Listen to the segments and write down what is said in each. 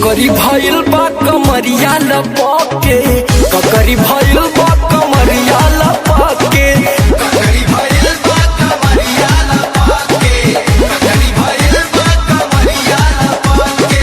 ककरी भइल बा कमरिया लपके, ककरी भइल बा कमरिया लपके, ककरी भइल बा कमरिया लपके, ककरी भइल बा कमरिया लपके।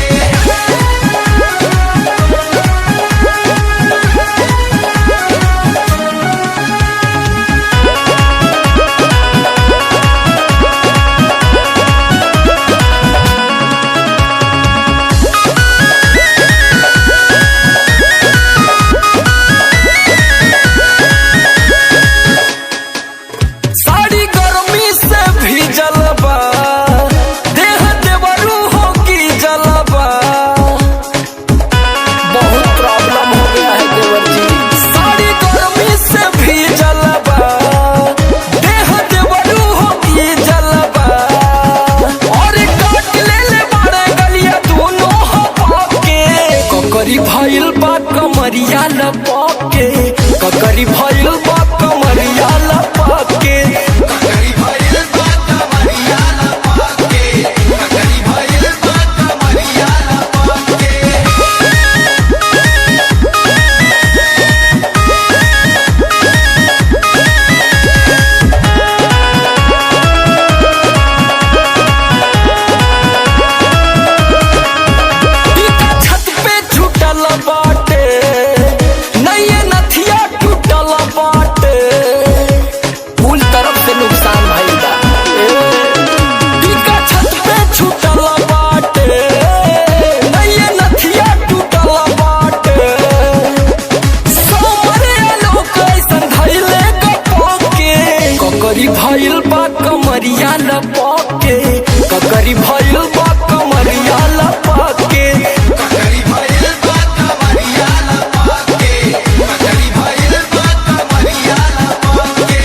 ककरी भइल बा कमरिया लपके, ककरी भइल बा कमरिया लपके, ककरी भइल बा कमरिया लपके, ककरी भइल बा कमरिया लपके। बाटे नये नथिया टूटल बाटे, कुल तरफ से नुकसान भइल बा। छत पे छूटल बाटे, नये नथिया टूटल बाटे, सोमरे लोग ऐसन धइले गपके, ककरी भइल बा कमरिया लपके, ककरी भइल बा कमरिया लपके, ककरी भइल बा कमरिया लपके, ककरी भइल बा कमरिया लपके।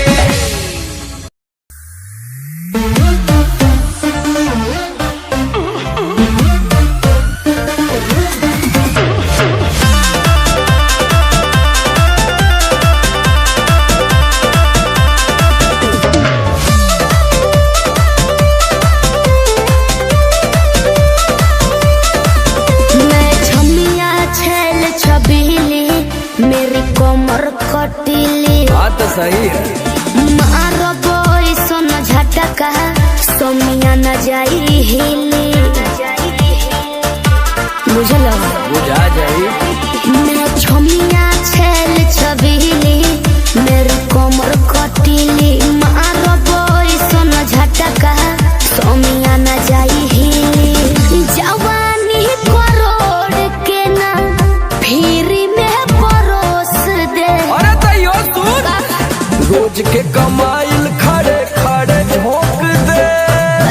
मेरी कमर कटीली बात तो सही है। मारो बोई सोन झटका सोमिया न जाई हिली, बुझल बुझा जाई। मैं छमिया छेल छबीली, मेरी कमर कटीली, मारो बोई सोन झटका सोमिया न जाई हिली, जवानी करोड़ के ना फिर रोज के कमाइल खड़े खड़े झोंक दे।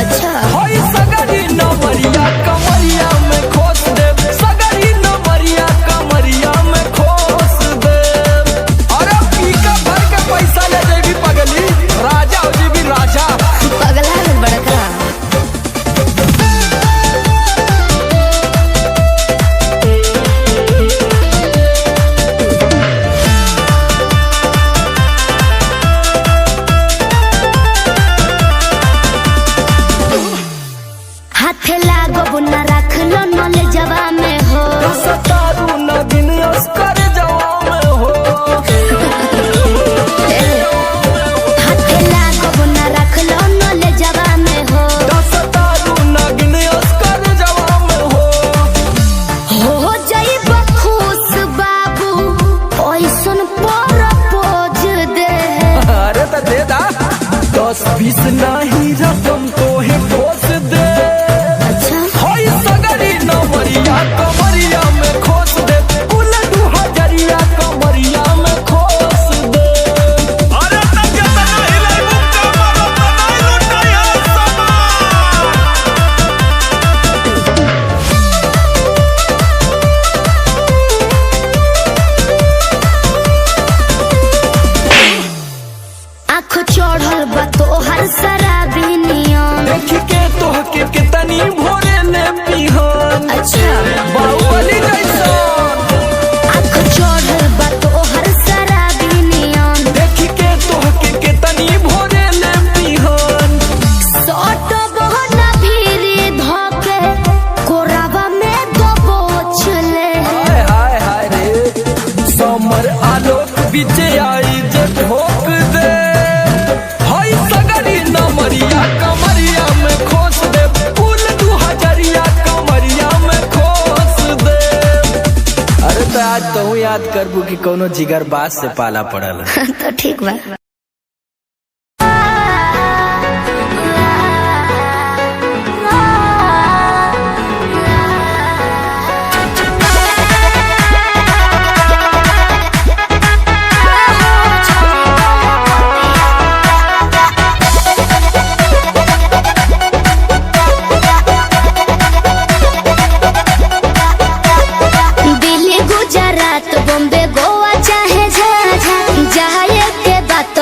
अच्छा होई सगरी नमरिया कमरिया में खोस दे, सगरी नमरिया कमरिया में खोस दे। अरे पीका भर के पैसा ले जेबी पगली, राजा हो जेबी राजा। पगला है बड़का। हाथे लागो न रख लो नले जवा में हो, सतारू न दिन अस्कर जवा में हो। हाथे लागो न रख लो नले जवा में हो, सतारू न दिन अस्कर जवा में हो जाइब खुश बाबू ओइसन पर पोज दे। अरे तो दे दा 10-20 नहीं रकम तो है खोस दे। होई सगरी नमरिया कमरिया में खोस दे, कुल 2000 कमरिया में खोस दे। अरे तक तना हिलाई मुक्का मारो तना लुटाया आँख चढ़ल बा तोहर सरा बीच आई जे ठोक दे हई सगरी नमरिया कमरिया में खोस दे कुल 2000 कमरिया में खोस दे। अरे तो आज तो याद करबू कि कोनो जिगर बास से पाला पड़ल। तो ठीक बा। बॉम्बे गोवा चाहे झाझा जाए के बात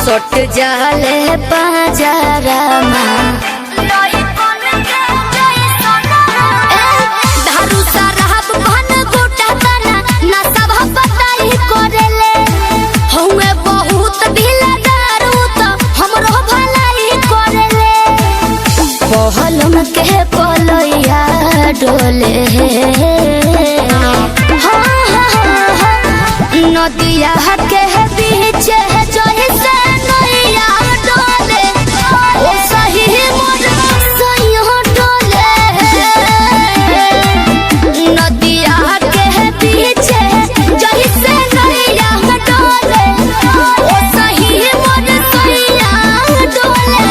सट जाले बाजारा दारू शराब भन गोटा तना ना सब पताई करेले हउए बहुत ढीला दारू तो हमरो भलाई करेले पहलम के पलैया डोले नदिया के बीच जैसे नैया डोले ओ सही मोर सैया डोले नदिया के बीच जैसे नैया डोले ओ सही मोर सैया डोले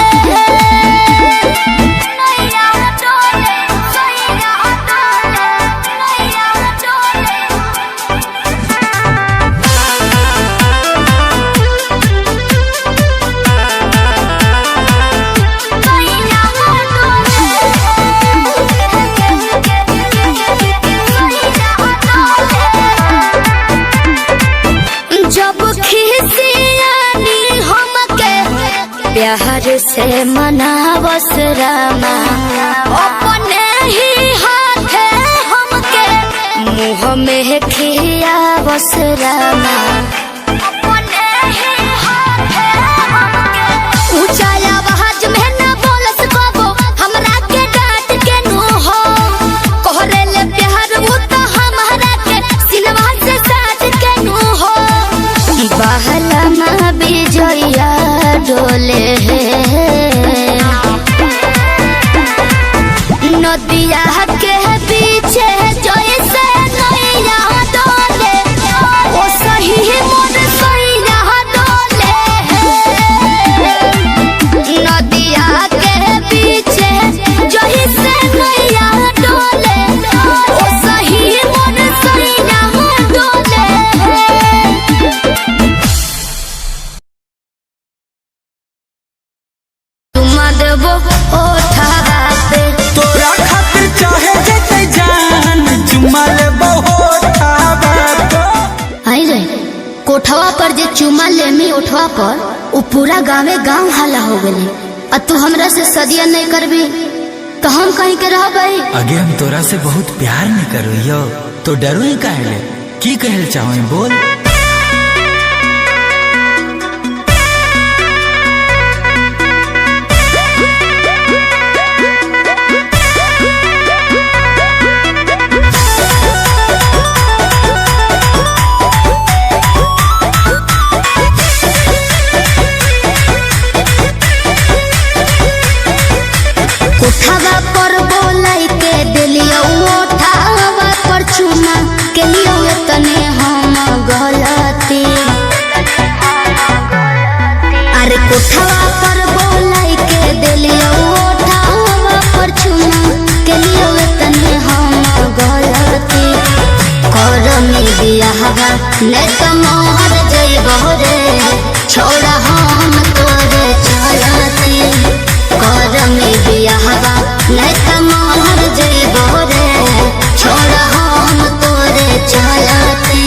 नैया डोले सैया डोले नैया डोले जब खिसियानी हमके प्यार से मनावस रामा अपने ही हाथे हमके मुँह में खियावस रामा अपने ही हाथे हमके ऊंचा आवाज में न बोलस कबो हमरा के डांट के नो हो कोहरे ले प्यार वो तो हमरा के सिनवा से साथ के नो हो बहला माँ बिजया डोले नदिया के पीछे जैसे नैया डोले ओ सही मोर सैया डोले नदिया के पीछे जैसे नैया डोले ओ सही मोर सैया डोले देबो ओठा पे तोरा खातिर चाहे जेते जान चुमा लेबो होठाबा आई रे कोठवा पर जे चुमा लेमी उठवा पर उ पूरा गाँव हाला हो गले आ तू हमरा से सदिया नहीं करबी तो हम कहीं के रहबै आगे हम तोरा से बहुत प्यार नहीं करो तो डरो ही काहे की कहल चाहो बोल कोठवा पर बोलाई के दिलियो ओठावा पर चुमा के लियो तने हम गलती अरे कोठवा पर बोलाई के दिलियो ओठावा पर चुमा के लियो तने हम गलती करमी बियाहवा ने तो मोहर जइबो रे छोड़ा हम तोरे चलती करमी बियाहवा नहीं तो मोहर जइबो रे छोड़ा हम तोरे चलती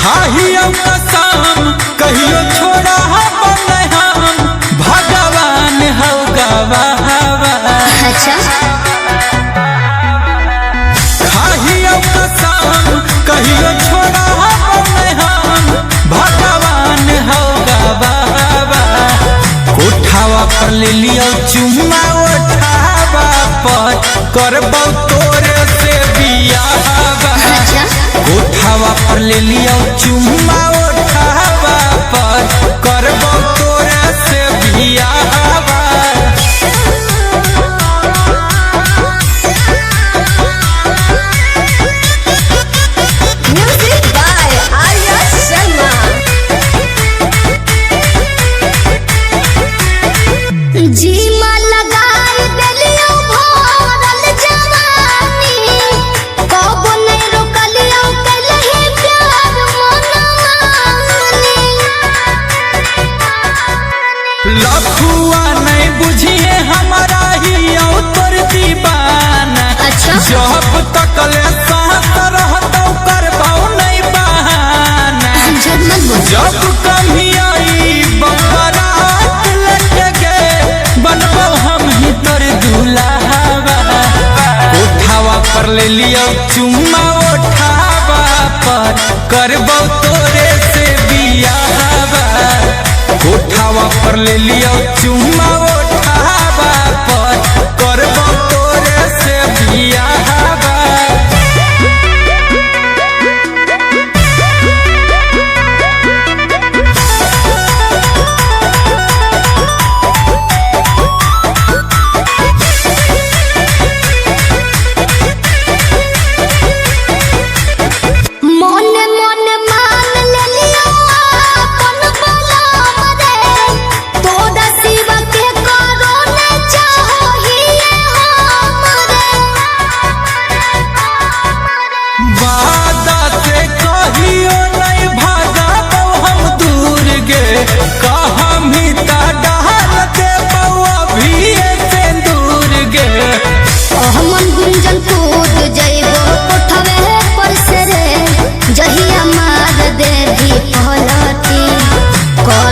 खाहियो कसम कहियो छोड़ा हम भगवान हौ गवाहवा अच्छा खाहियो कसम कहियो छोड़ा हम भगवान हौ गवाहवा कोठावा पर ले लियो चुम्मा उठावा पर करबौ तोरे से बियाहवा अच्छा कोठावा पर ले लियो चुम्मा उठावा पर करबौ तोरे से बियाहवा म्यूजिक बाय आर्या शर्मा जीमा लगाई देलियो भरल जवानी कब नहीं रोकलियो कलही प्यार मनमानी लखुआ नहीं बुझिए हमारा ही तोर दीवाना अच्छा जब तक ले साथ रहतौ करबौ नहीं बहाना जब मत बोल जब कभी आई बकरा ओठवा पर ले लियो चुम्मा ओठावा पर करबो तोरे से बियाहवा।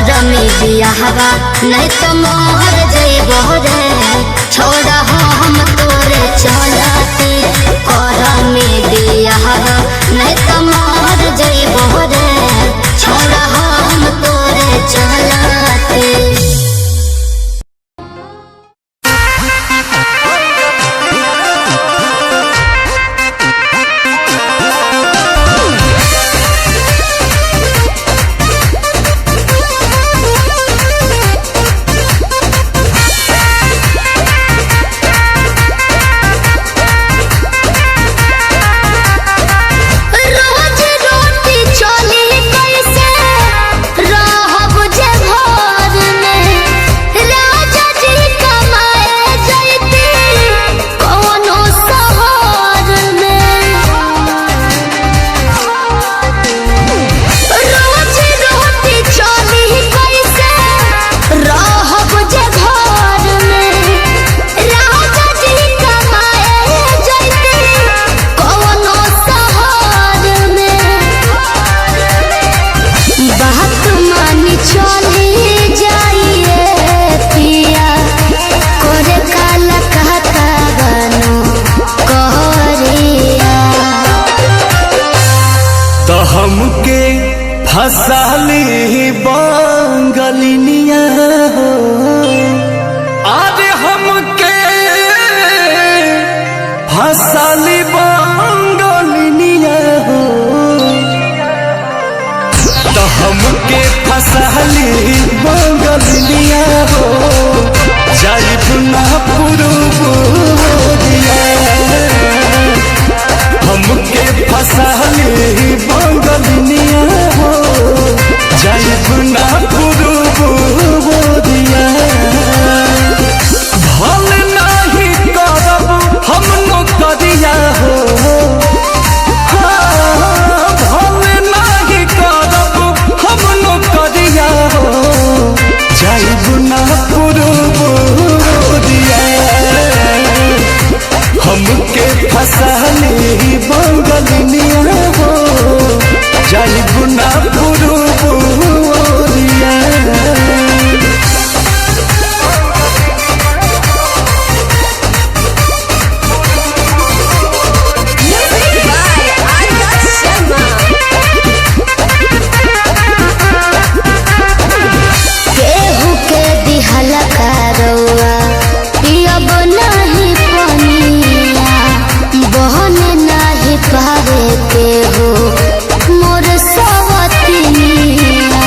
हवा नहीं तो मोहर जइबो रे छोड़ा हम तोरे चलती कर में दिया हवा नहीं तो मोहर जइबो रे छोड़ा हम तोरे चलती। हमके फसाली बंगलिनिया हो आज हमके फसाली बंगलिनिया हो तो हमके फसाली बंगलिनिया हो जाइब ना पुरुबुदिया हमके फसाली बंगलिनिया हो जाइब ना पुरुबुदिया भल नहीं करब हम नौकरिया हो भल नहीं करब हम नौकरिया हो जाइब ना पुरुबुदिया हमके फसाली बंगलिनिया हो जाइब ना पुरुबुदिया। केहू के दिहल करौआ पियब नहीं पनिया बहन नहीं पावे केहू मोर सवतिनिया।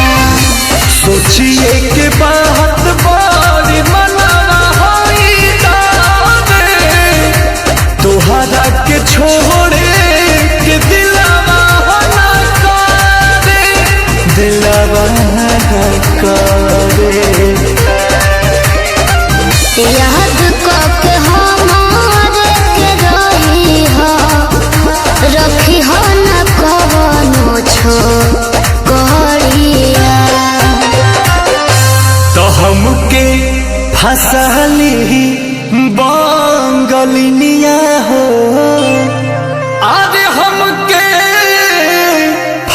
सोचिए के बात बारी मनाना होई दावे तोहरा के छोड़े के दिलवा ना करे दिलवा ना करे याद के हमारे के रही हो रखी हो न कवनो छोकरिया। तो हमके फसाली बंगलिनिया हो आज हमके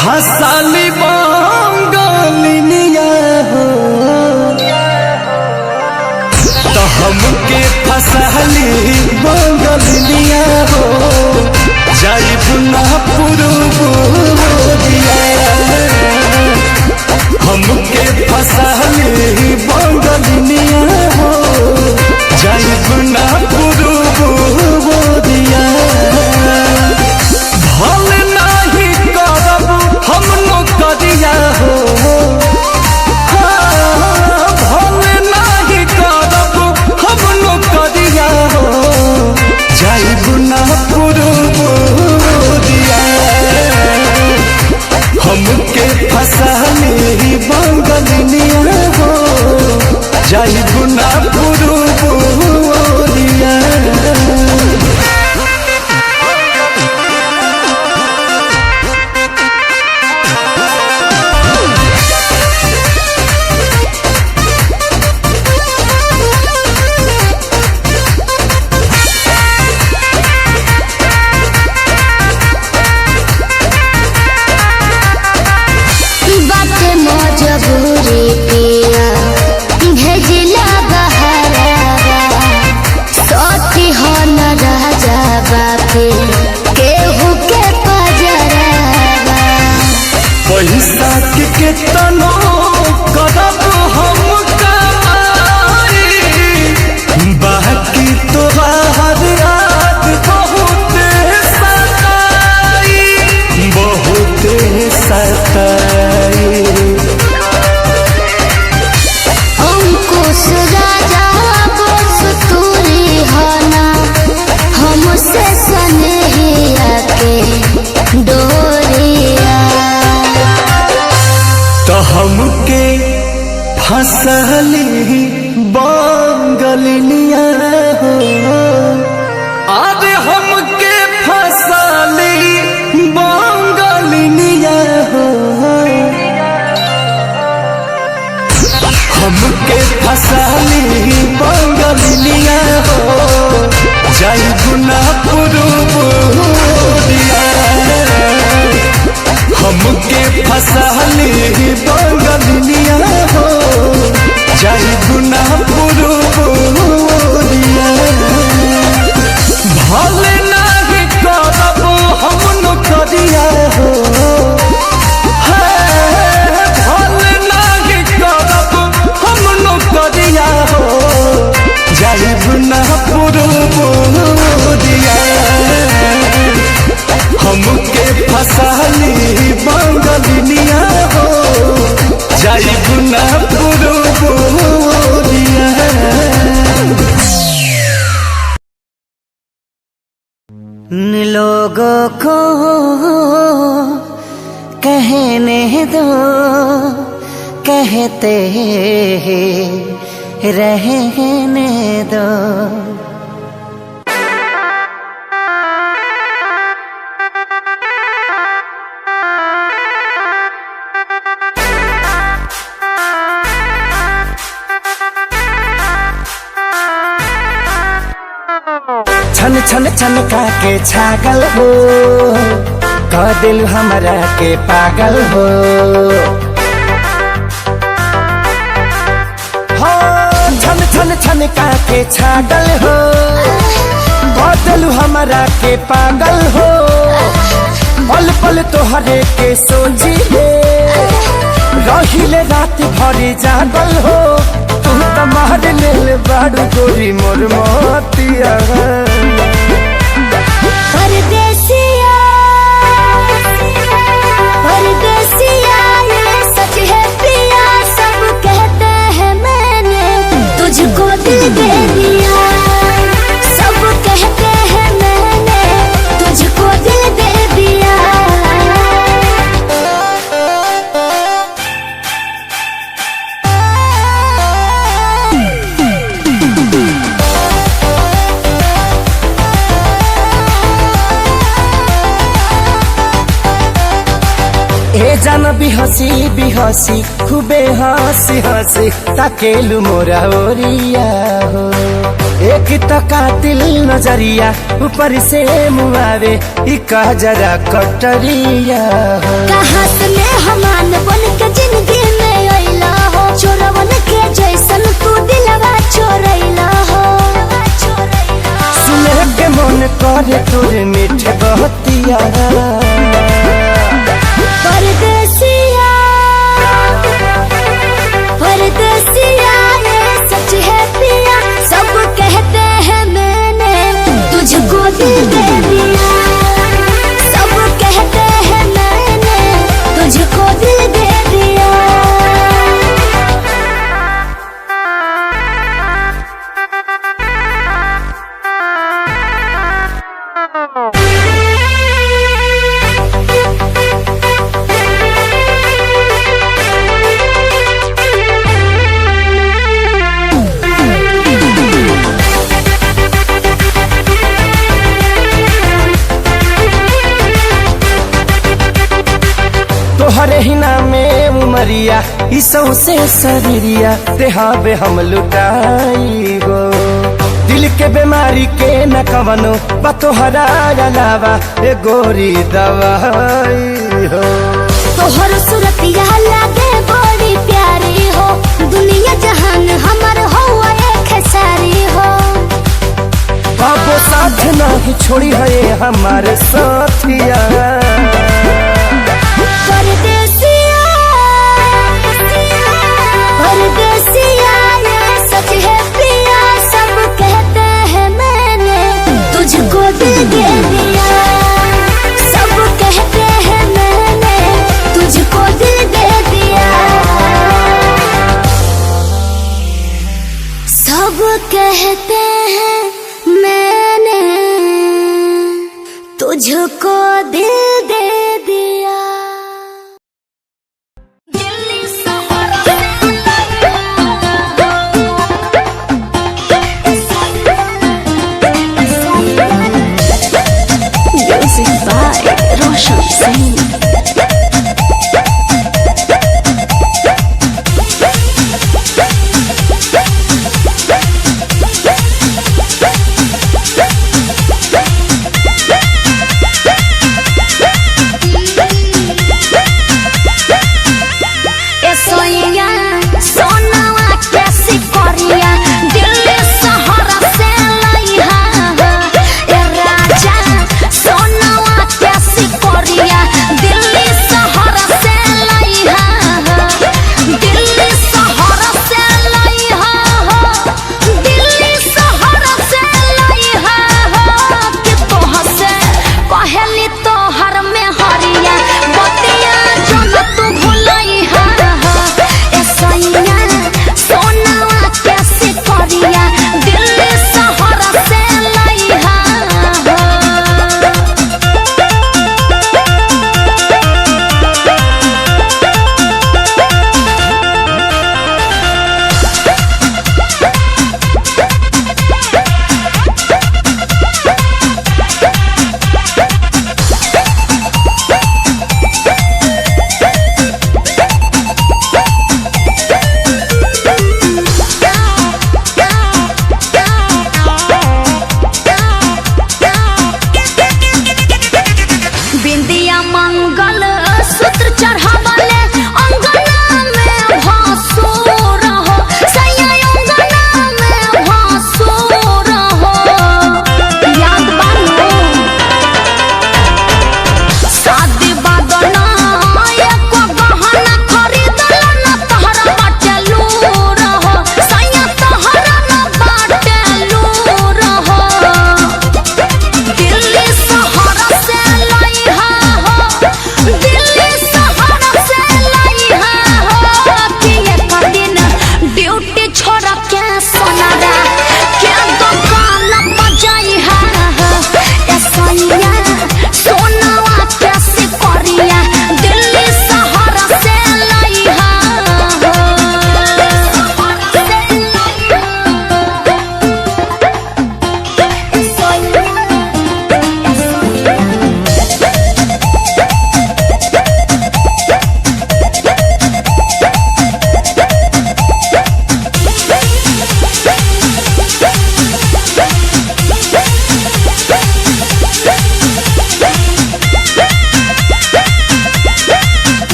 फसाली बंगलिनिया हो तो हमके फसाली बंगलिनिया हो जाइब ना पुरुबुदिया हमके फसाली बंगलिनिया हो जाइब ना पुरुबोरिया भल नहीं करब हम नौकरिया हो भल नहीं करब हम नौकरिया हो जाइब ना पुरुबोरिया हमके फसाली बंगलिनिया हो जाइब ना पुरुबोरिया बाटे मजबूरी पिया भेजिला बहरावा सती हो न राजा बापे केहू के पजरावा पैसा के केतनो करब हम कमाई बाकी तोहार याद बहुत सताई बहुत सताई अंकुश राजा बस तूरी हना हमसे सनहिया के डोरिया तो हमके फसली बंगलिनिया हो अरे हमके फसली बंगलिनिया हो हमके फसली बंगलिनिया हो जाइब ना पुरुबोरिया हमके फसली बंगलिनिया हो जाइब ना पुरुबोरिया भल नहीं करब हम नौकरिया हो भल नहीं करब हम नौकरिया हो जाइब ना पुरुबोरिया हमके फसली बंगलिनिया हो जाइब ना पुरुबोरिया लोगों को कहने दो कहते रहने दो छन छन छन का के छागल हो कह दिल हमरा के पागल हो छन छन छन का के छागल हो कह दिल हमरा के पागल हो पल पल तोहरे के सोची रहिले रात भरी जागल हो तू तो मार लेल बाड़ू गोरी मोर मोतिया परदेसिया परदेसिया ये सच है पिया सब कहते हैं मैंने तुझको दिल दे दिया सब कहते हैं मैंने तुझको दिल दे दिया ए जान बिहसी खूबे हंसी हंसी ताकेलु मोरा ओरिया हो एक तो कातिल नजरिया ऊपर से मुआवे इका जरा कटरिया हो कहाँ से मैं हमान बन के जिंदगी में अइला हो चोरवन के जैसन तू दिलवा चोरैला हो सुने के मन करे तोरे मीठे बहतिया परदेसिया इसो से शरीरिया देहाबे हम लुटाई गो। दिल के बीमारी के न कवनो बतोहरा अलावा ए गोरी दवाई हो। तोहर सूरतिया लागे बड़ी प्यारी हो, दुनिया जहान हमर हो एक सारी हो। बाबो साथ नहीं छोड़ी है हमारे साथिया। परदेसिया परदेसिया ये सच है पिया, सब कहते हैं मैंने तुझको दिल दे दिया। सब कहते हैं मैंने तुझको दिल दे दिया। सब कहते हैं मैंने तुझको दिल दे दिया। Music by Roshan Singh।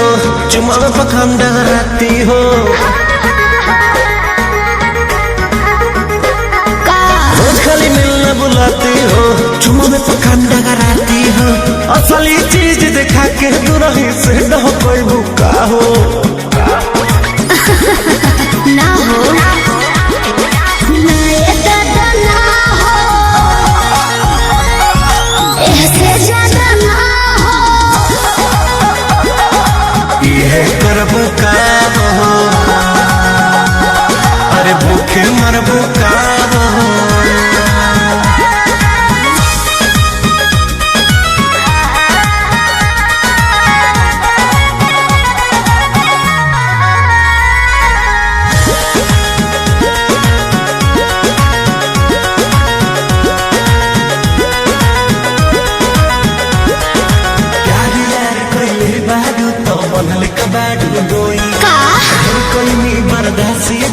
हो, चुमा में पखंड रहती हो। रोज खाली मिलने बुलाती हो, चुमा में पखंड रहती हो। असली चीज दिखा के दुरही से न हो कोई भूखा हो। ना हो ना ये दादा ना हो, ऐसे ज्यादा ना हो। ये करब का हो, अरे भूखे मरबो का हो।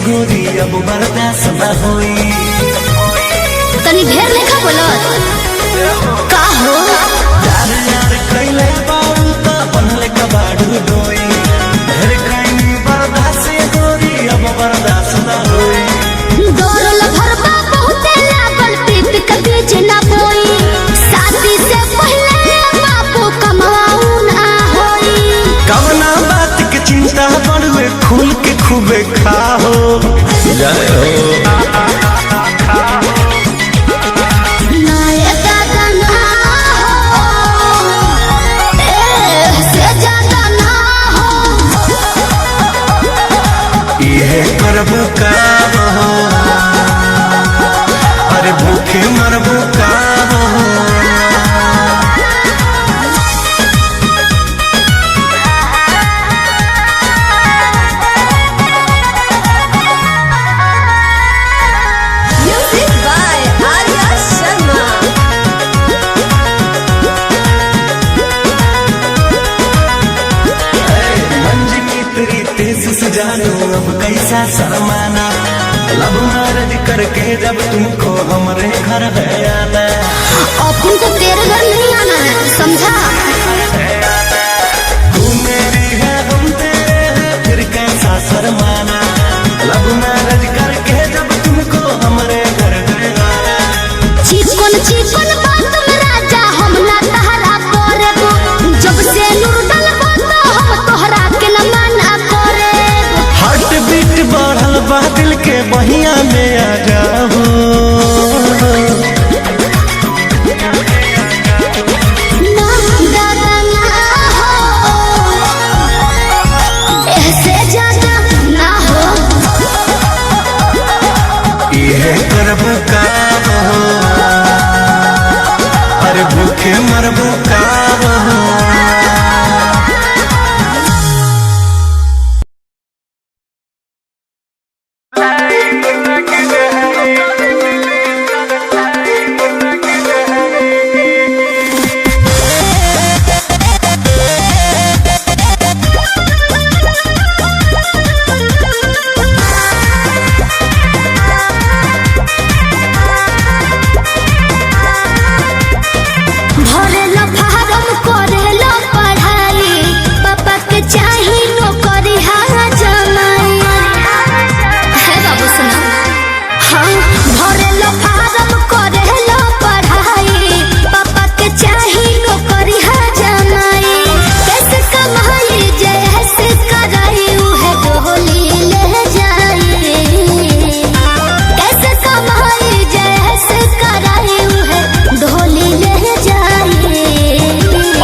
गोरी अब बर्दाश्त न होई, तनी ढेर लेखा बोलत का हो। यार यार कैले बाऊ त बनले कबाड़ू डोई। ढेर कैनी बर्दाश्त गोरी अब बर्दाश्त न होई। दौड़ल भरबा बहुते लागल, पीत के बीच ना बोई। शादी से पहले बापू कमाऊ ना होई। कवना बात के चिंता बड़ुए, खुल के खूबे खाओ। जय हो ना ये दादा ना हो, ऐसे ज्यादा ना हो। ये करब का हो, अरे भूखे मरबो का हो। जानो अब कैसा शर्माना, लब मैरिज करके जब तुमको हमारे घर है आना। और तुमको तेरे घर नहीं आना है, समझा। तू मेरी है हम तेरे हैं, फिर कैसा शर्माना। लब मैरिज करके जब तुमको हमारे घर है आना। चिकन चिकन बात में राजा हम ना तहरा करबो, जब से नूर डलबो तो हम तोहरा के न माना करे। हार्ट बीट बढ़ल बा दिल के बहिया में आ जाओ। ना दादा ना हो, ऐसे ज्यादा ना हो। ये करब का हो, अरे भूखे मरबो का हो। भरेला फारम करेला पढ़ाई, पापा के चाही नौकरी हा जमाई। है बाबू सुना, हाँ भरेला फारम करेला पढ़ाई, पापा के चाही नौकरी हा जमाई। कैसे कमाई जैसे कराई उहे डोली ले जाई। कैसे कमाई जैसे कराई उहे डोली ले जाई।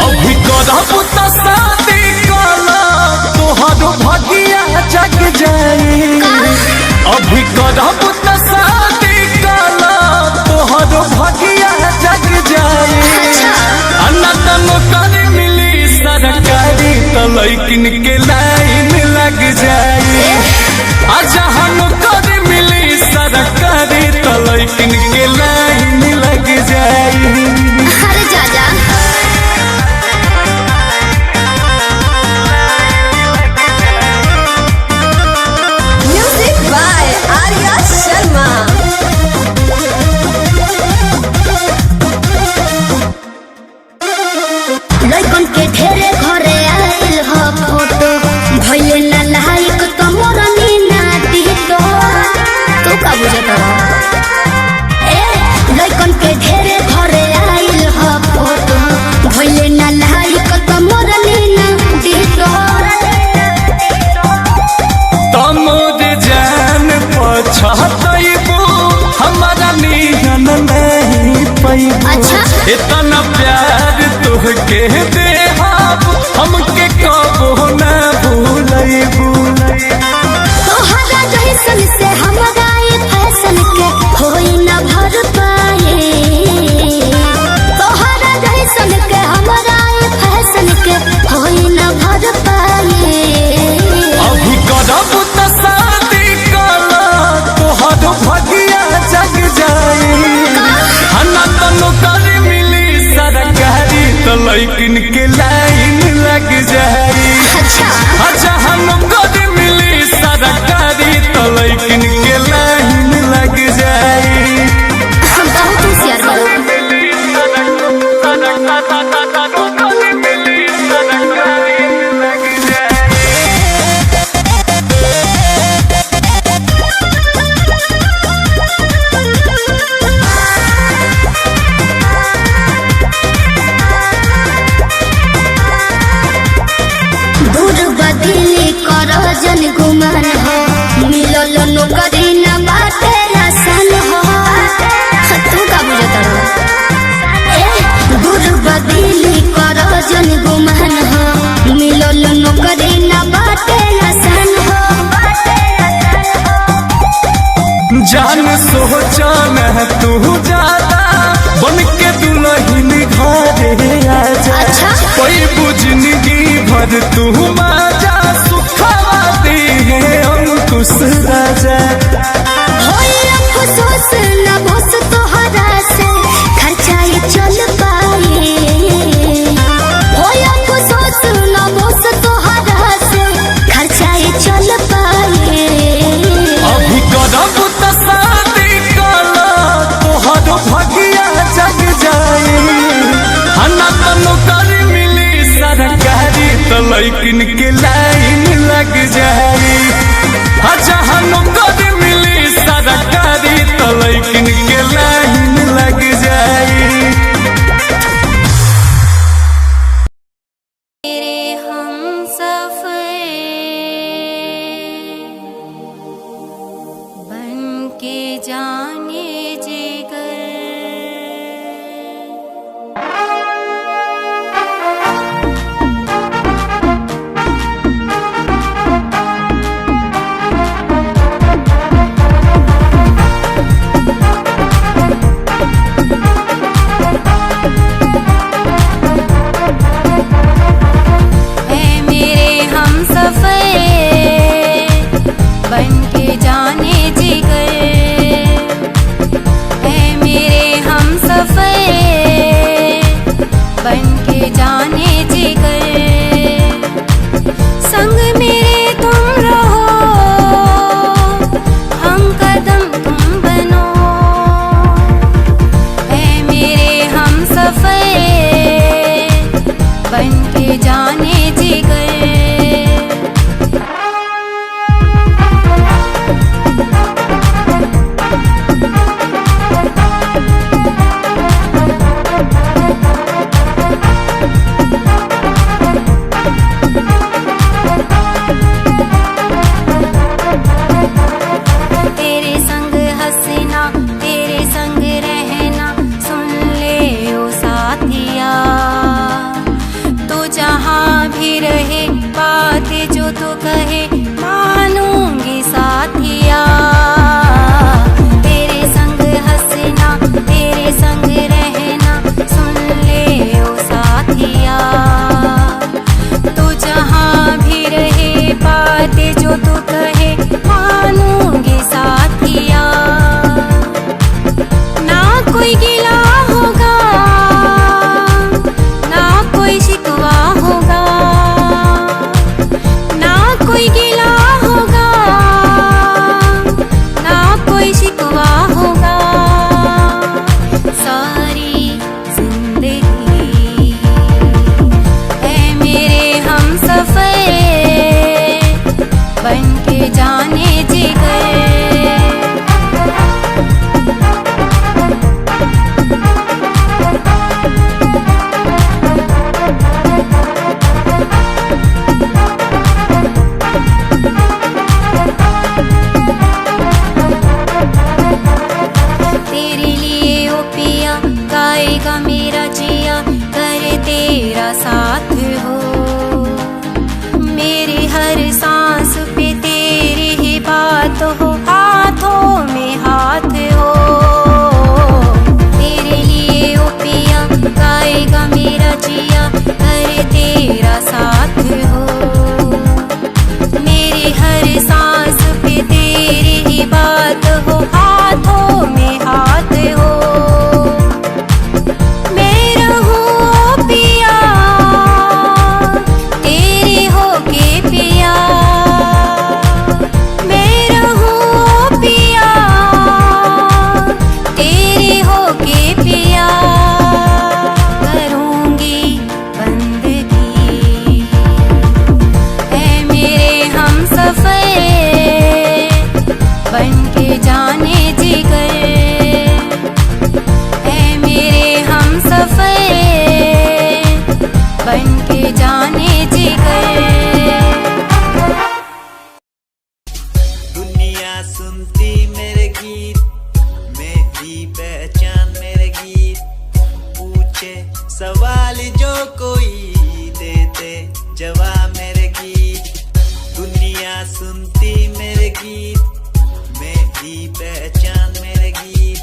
अभी करब त शादी काला तोहरो भगिया जग जाई। अभी करब त शादी काला तोहरो भगिया जग जाई। अनत नौकरी मिली सरकारी त लैकिन के लाइन लग जाई। जहाँ नौकरी मिली सरकारी त लैकिन के लाइन लग जाई। अरे जा जा। Music by Arya Sharma. लड़कन के ढेरे घरे आइल ह फोटो, इतना प्यार तुहके दे हमके कबो न भूलैबू। तोहरा जैसन से हमरा ये फैशन के होई न भर पाए। तोहरा जैसन के हमरा ये फैशन के होई न भर पाए। अभी करब त शादी कला तोहर भगिया जग जाई। हना तनो कर मिली सरकारी त लइकिन के लाइन लग जाई। अच्छा हम कर मिली सरकारी त लइकिन के लाइन लग जाई। हम बहुत होशियार बाड़ू। जन गुमान हो मिलल नौकरी न बाटे आसान हो। तू का बुझता दूर बदली कर जन गुमान हो मिलल नौकरी न बाटे आसान हो। जान सोचन तू ज्यादा बन के दुल्हन घरे आजा। अच्छा कोई बुझनगी भर तू माजा अंकुश राजा। होई अफसोस न बस तोहरा से खर्चा ये चल पाए। होई अफसोस न बस तोहरा से खर्चा ये चल पाए। अभी करब त शादी कला तोहर भगिया जग जाई। हना तनो कर मिली सरकारी त लइकिन के लाइन लग जाई। अच्छा हम कर मिली सरकारी त लइकिन के लाइन लग जाई। मेरे हमसफर बन के जाने जिगर कोई सवाल जो कोई देते जवाब मेरे गीत, दुनिया सुनती मेरे गीत, मेरी पहचान मेरे गीत,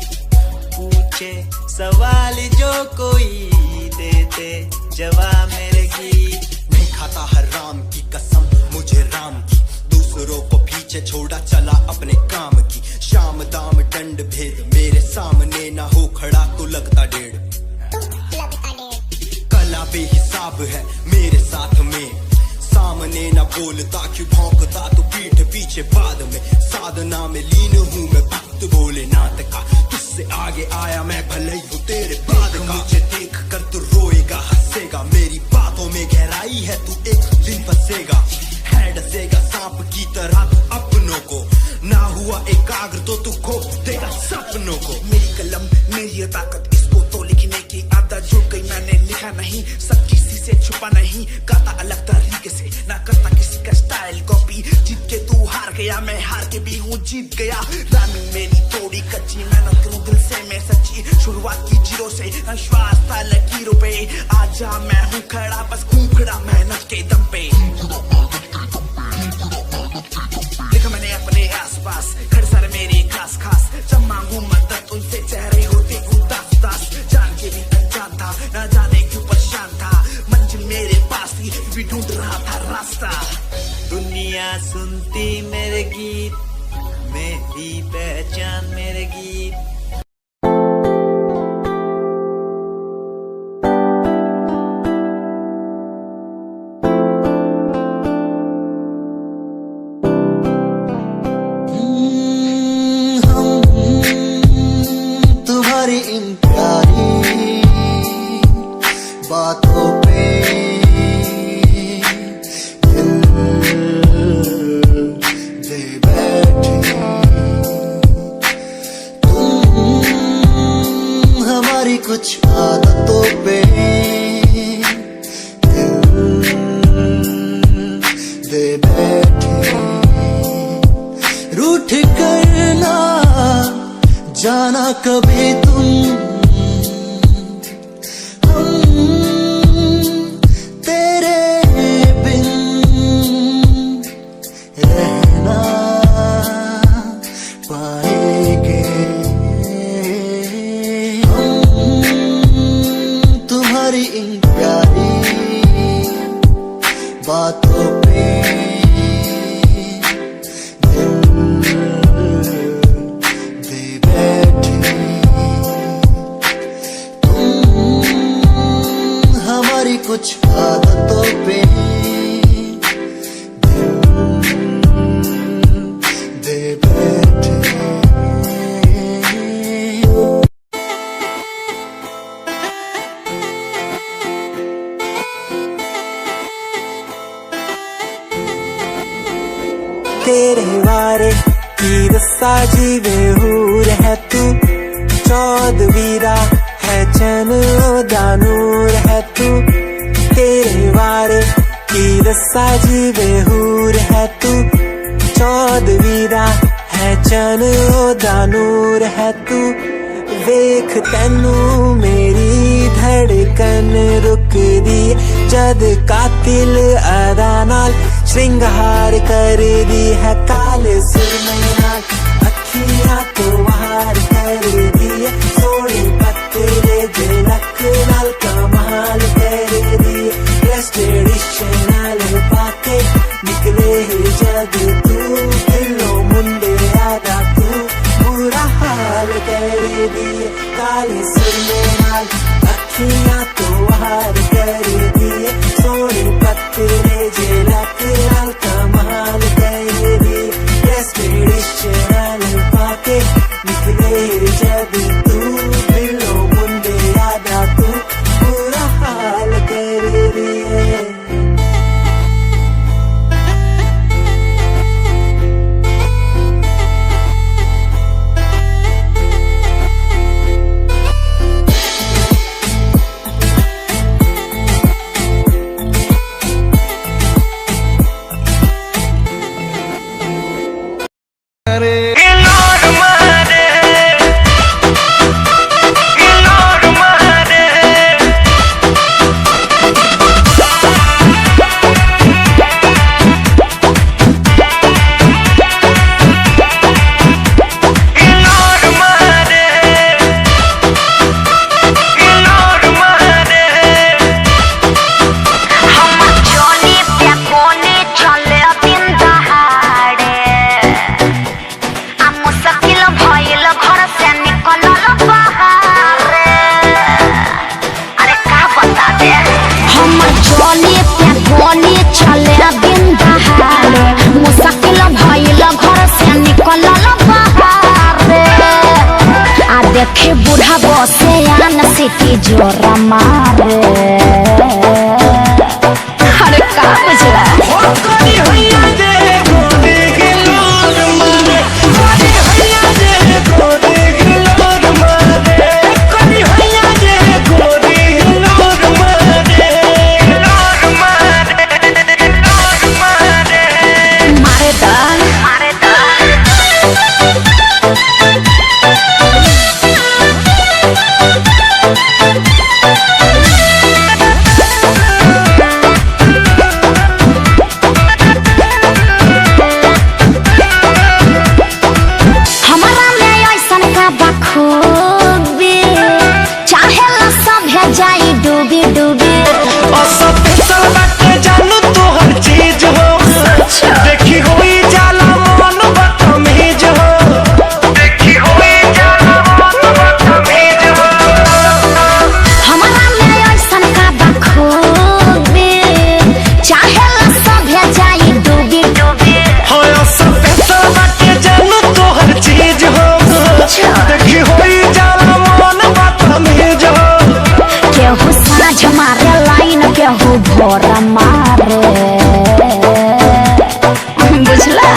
पूछे सवाल जो कोई देते जवाब मेरे गीत। नहीं खाता हराम की कसम मुझे राम की, दूसरों को पीछे छोड़ा चला अपने काम की, शाम दाम दंड भेद मेरे सामने ना हो खड़ा तो लगता डेढ़, कला बेहिसाब है मेरे साथ में, सामने न बोलता क्यों भौंकता तो पीठ पीछे बाद में, साधना में लीन हूँ मैं भक्त भोलेनाथ का, तुझसे आगे आया मैं भले ही हूँ तेरे बाद का, मुझे देख कर तू रोएगा हंसेगा, मेरी बातों में गहराई है तू एक दिन फंसेगा, है डसेगा सांप की तरह तू अपनों को, ना हुआ एकाग्र तो तू खो देगा सपनों को। मेरी कलम मेरी ताकत, इसको तो लिखने की आदत जुड़ गई, मैंने लिखा नहीं सब किसी से छुपा नहीं, गाता अलग तरीके से ना करता किसी का स्टाइल कॉपी, जीत के तू हार गया मैं हार के भी हूँ जीत गया, रानी मेरी थोड़ी कच्ची मेहनत करूँ दिल से मैं सच्ची, शुरुआत की जीरो से विश्वास था लकीरों पे, आजा मैं हूँ खड़ा बस हूँ खड़ा मेहनत के दम पे, देखा मैंने अपने आसपास खड़े सारे मेरी खास खास, जब मांगू मदद उनसे चेहरे होते उदास उदास, जान के भी अनजान था न जाने क्यों परेशान था, मंजिल मेरे पास थी भी ढूंढ रहा था रास्ता, दुनिया सुनती मेरे गीत, मेरी पहचान मेरे गीत। तुम्हारी इन प्यारी बातों पे दिल दे बैठे, तुम हमारी कुछ आदतों पे दिल दे बैठे, रूठ करना जाना कभी तुम, हम तेरे बिन रहना पाएंगे, हम तुम्हारी इन प्यारी बातों पे कुछ आदतों पे दे बैठे। तेरे वारे की रस्सा जीवे हूर है तू, चौदवीरा है चैन दानूर है तू, तेरे वारे की रस्सा जीवे हूर है तू, चौदवीरा है चैन दानूर है तू, वेख तैनू मेरी धड़कन रुक दी, जद कातिल अदा नाल श्रृंगार कर दी है, काले सुरमई नाल अखियां तो वार कर दी है, सोनी पत्ते झलक नाल कमाल कर दी, ड्रेस ट्रेडिशनल पाके निकले जग तू, दिलों मुंडे आदा तू बुरा हाल कर दी, काले सुरमई नाल अखियां तो वार कर दी, सोनी पत्ते झलक नाल कमाल कर दी, ड्रेस ट्रेडिशनल पाके निकले जग तू, दिलों मुंडे आदा तू बुरा हाल कर दी। गली पे गोली चले दिन दहाड़े मुश्किल भइल घर से निकलल बाहर आ देखे बूढ़ा बसे आन सिटी जोर मारे अरे का बुझला भोरा मारे बुझला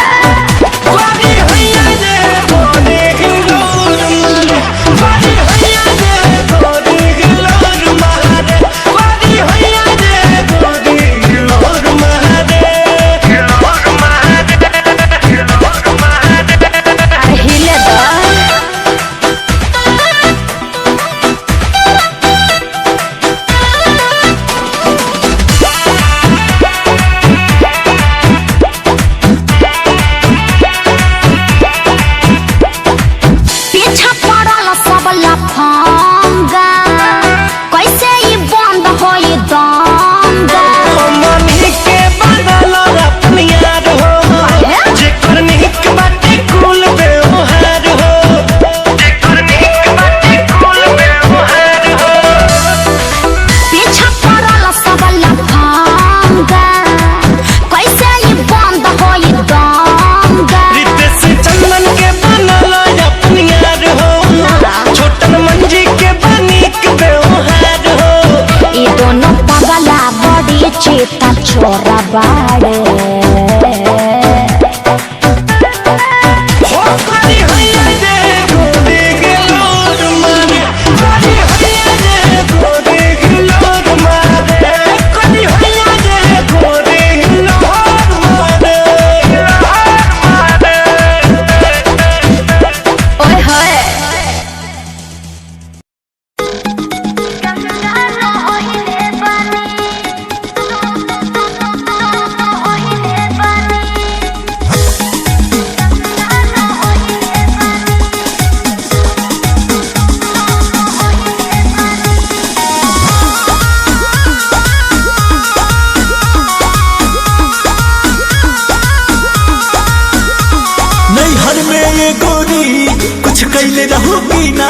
छोरा बाड़े कैले रहूगी ना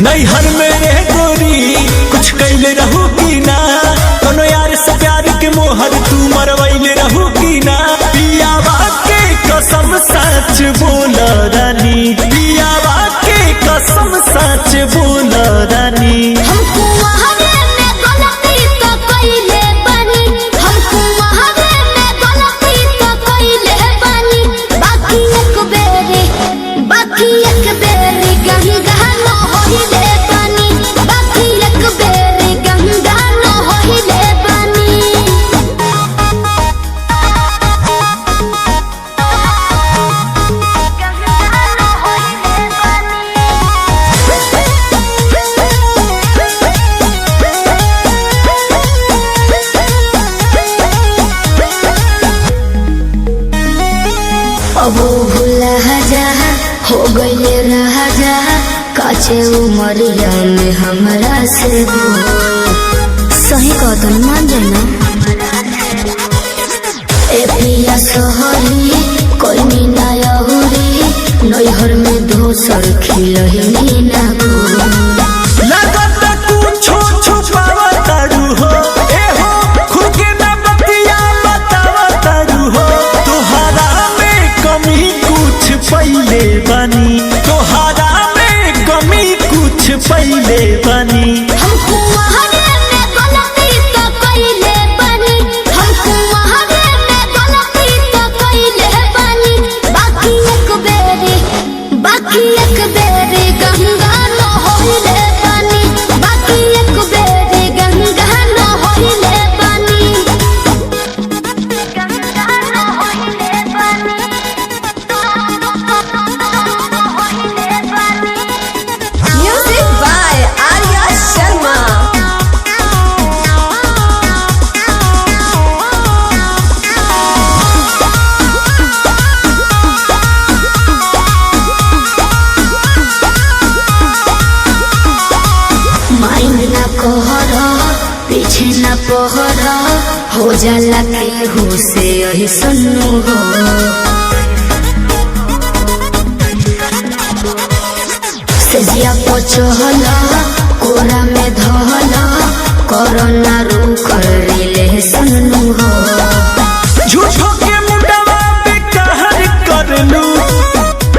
नैहर में गोरी कुछ कैले रहूगी ना कोनो यार से प्यार के मोहर तू मरवैले रहूगी ना पियावा के कसम सच बोल रानी पियावा के कसम सच बोल रानी हमको वहावे में गलती तो कइले बानी हमको वहावे में गलती तो कइले बानी बाकी एक बेरी गंगा न होइले बानी बाकी एक बेरी गंगा न होइले बानी अब भूला जा हो गईले राजा काचे उमरिया में हमरा से सही कदम मान जाना ए पिया सोहरी कोई मीना यहुरी नैहर में दोसर खिलही ना लगत पहले बनी। हमको वहारे में गलती तो कइले बानी, हमको वहारे में गलती तो कइले बानी। बाकी एक बेरी गंगा न होइले बानी, बाकी एक बेरी गंगा न होइले बानी, गंगा न होइले बानी, होइले बानी। Music by Arya Sharma. Mind ना कोहरा पीछे ना पहरा, हो जाला केहू से यही सुनू हो। सेजिया पचहला कोरा में धहला, कोरोना रू कर ले सुनू हो। झूठो के मुंडवा पे कहर कर लू,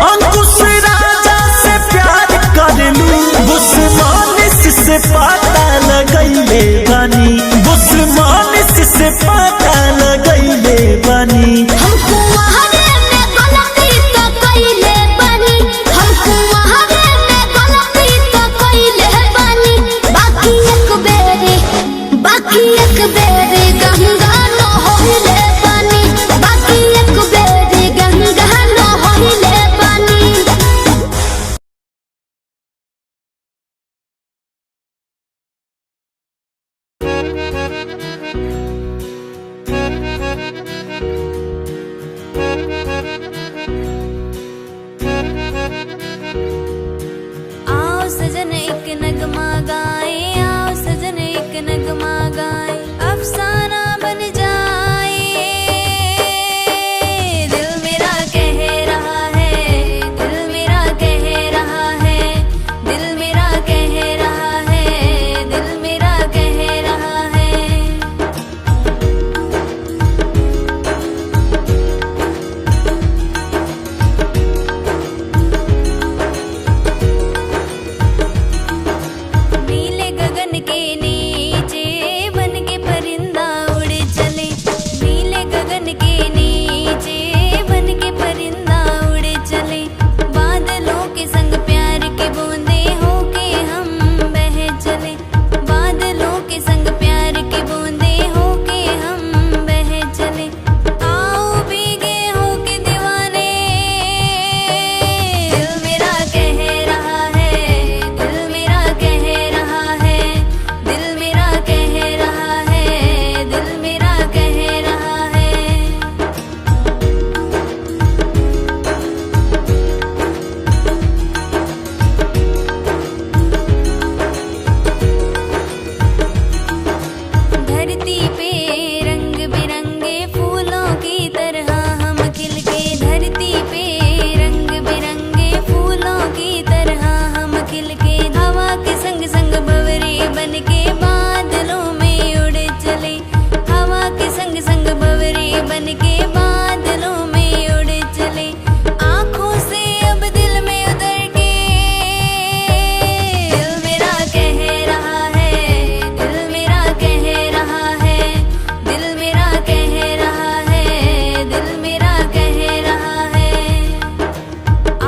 अंकुश राजा से प्यार कर लू। बुस्मानिस से पता लगैले बानी, बुस्मानिस से पता लगैले बानी। हमको वहारे में गलती तो कइले बानी, हमको वहारे में गलती तो कइले बानी। बाकी एक बेरी गंगा न होइले बानी, बाकी एक बेरी गंगा न होइले बानी। आओ सजन एक नगमा गाए, आओ सजन एक नगमा गाए, अफसाना बन जाए। दिल मेरा कह रहा है, दिल मेरा कह रहा है, दिल मेरा कह रहा है, दिल मेरा कह रहा है। नीले गगन के नीचे बन के परिंदा उड़ चले, नीले गगन के नीचे बन के परिंदा उड़ चले। बादलों के संग प्यार के बूंदे होके हम बह चले, बादलों के संग प्यार के बूंदे होके हम बह चले। आओ भीगे होके दीवाने, दिल मेरा कह रहा है, दिल मेरा कह रहा है, दिल मेरा कह रहा है, दिल मेरा कह रहा है। धरती पे रंग बिरंगे फूलों की तरह हम खिलके, धरती पे रंग बिरंगे फूलों की तरह हम खिलके। हवा के संग संग भंवरे बन के बादलों में उड़ चले, हवा के संग संग भंवरे बन के बादलों में उड़ चले। आँखों से अब दिल में उतर के, दिल मेरा कह रहा है, दिल मेरा कह रहा है, दिल मेरा कह रहा है, दिल मेरा कह रहा है।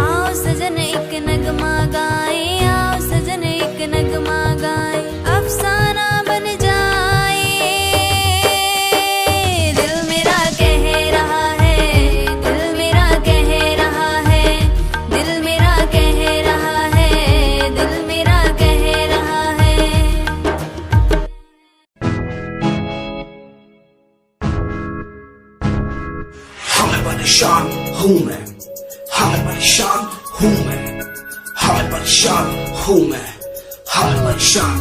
आओ सजन एक नगमा गाए, आओ सजन एक नगमा गाए, अफसाना बन जाए। दिल मेरा कह रहा है, दिल मेरा कह रहा है, दिल मेरा कह रहा है, दिल मेरा कह रहा है। हमें परेशान हूँ मैं, हमें परेशान हूँ मैं, हमें परेशान हूँ मैं, हमें परेशान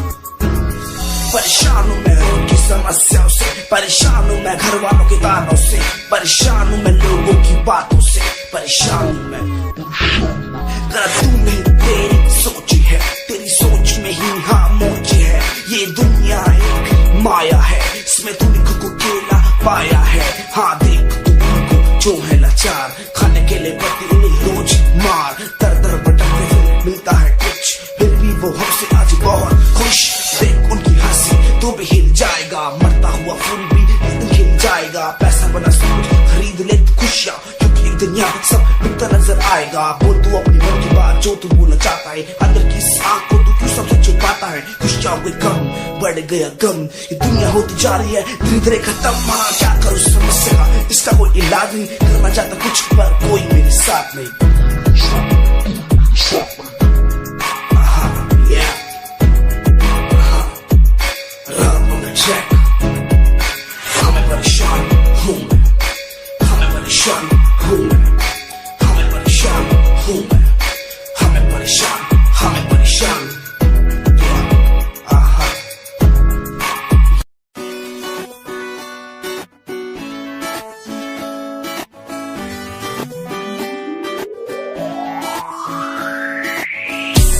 हूँ मैं उनकी समस्याओं से, परेशान हूँ मैं घर वालों के तानों से, परेशान हूँ मैं लोगों की बातों से, परेशान हूँ मैं। जरा तू नहीं तेरी सोच है, तेरी सोच में ही हाँ मोच है। ये दुनिया एक माया है, इसमें तू खुद को अकेला पाया है। हाँ देख तू उनको जो है लाचार, खाने के लिए पड़ती उन्हें रोज मार। दर दर भटकते फिर मिलता है कुछ, फिर भी वो हमसे जाएगा। बोल तू अपनी मन की बात जो तू बोलना चाहता है, अंदर की इस आग को तू क्यों सबसे छुपाता है। खुशियां हुए कम, बढ़ गया गम, ये दुनिया होती जा रही है धीरे धीरे खत्म। हाँ क्या करूँ समस्या का, इसका कोई इलाज नहीं, करना चाहता कुछ पर कोई मेरे साथ नहीं।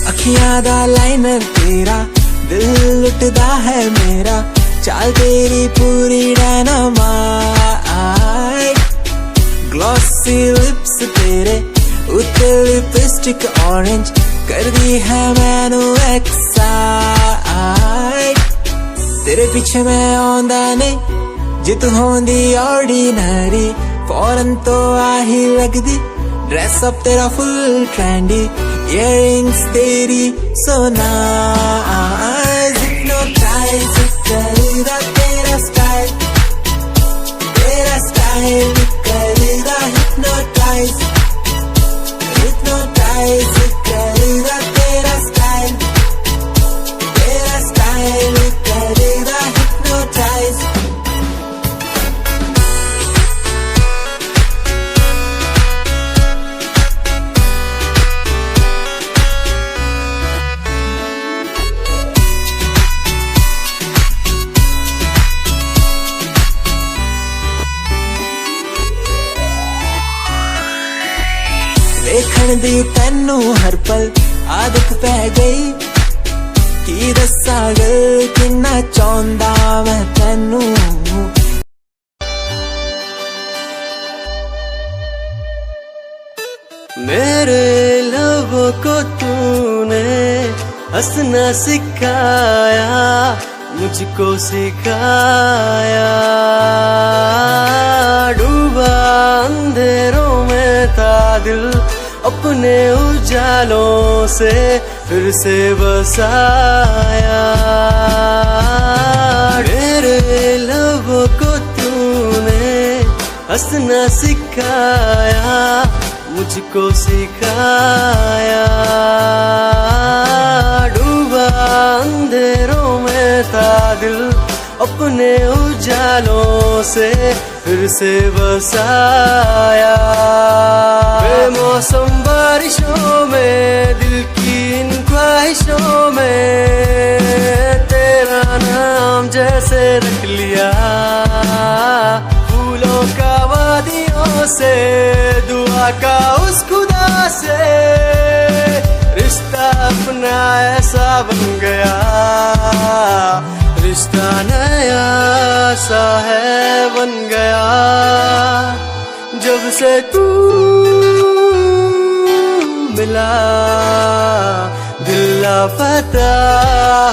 अखियां दा लाइनर तेरा, दिल लुटदा है मेरा, चाल तेरी पूरी डायनामाइट। ग्लॉसी लिप्स तेरे उत्ते लिपस्टिक ऑरेंज, कर दी है मैनू एक्साइट। तेरे पीछे मैं आंदा नहीं, जे तू होंदी ऑर्डिनरी, फौरन तो आ ही लगदी। ड्रेस अप तेरा फुल ट्रेंडी, इयररिंग्स तेरी so nice, hypnotize करेगा तेरा स्टाइल करेगा hypnotize करेगा तेरा स्टाइल करेगा hypnotize। देखण दी तैनू हर पल आदत पै गई, की दस्सा गल किन्ना चाहुंदा मैं तैनू। मेरे लबों को तूने हंसना सिखाया, मुझको सिखाया। डूबा अंधेरों में था दिल, अपने उजालों से फिर से बसाया। मेरे लबों को तूने हंसना सिखाया, मुझको सिखाया। डूबा अंधेरों में था दिल, अपने उजालों से फिर से बसाया। बेमौसम बारिशों में, दिल की इन ख्वाहिशों में, तेरा नाम जैसे रख लिया। फूलों का वादियों से, दुआ का उस खुदा से, रिश्ता अपना ऐसा बन गया। रिश्ता नया सा है बन गया, जब से तू मिला। दिल लापता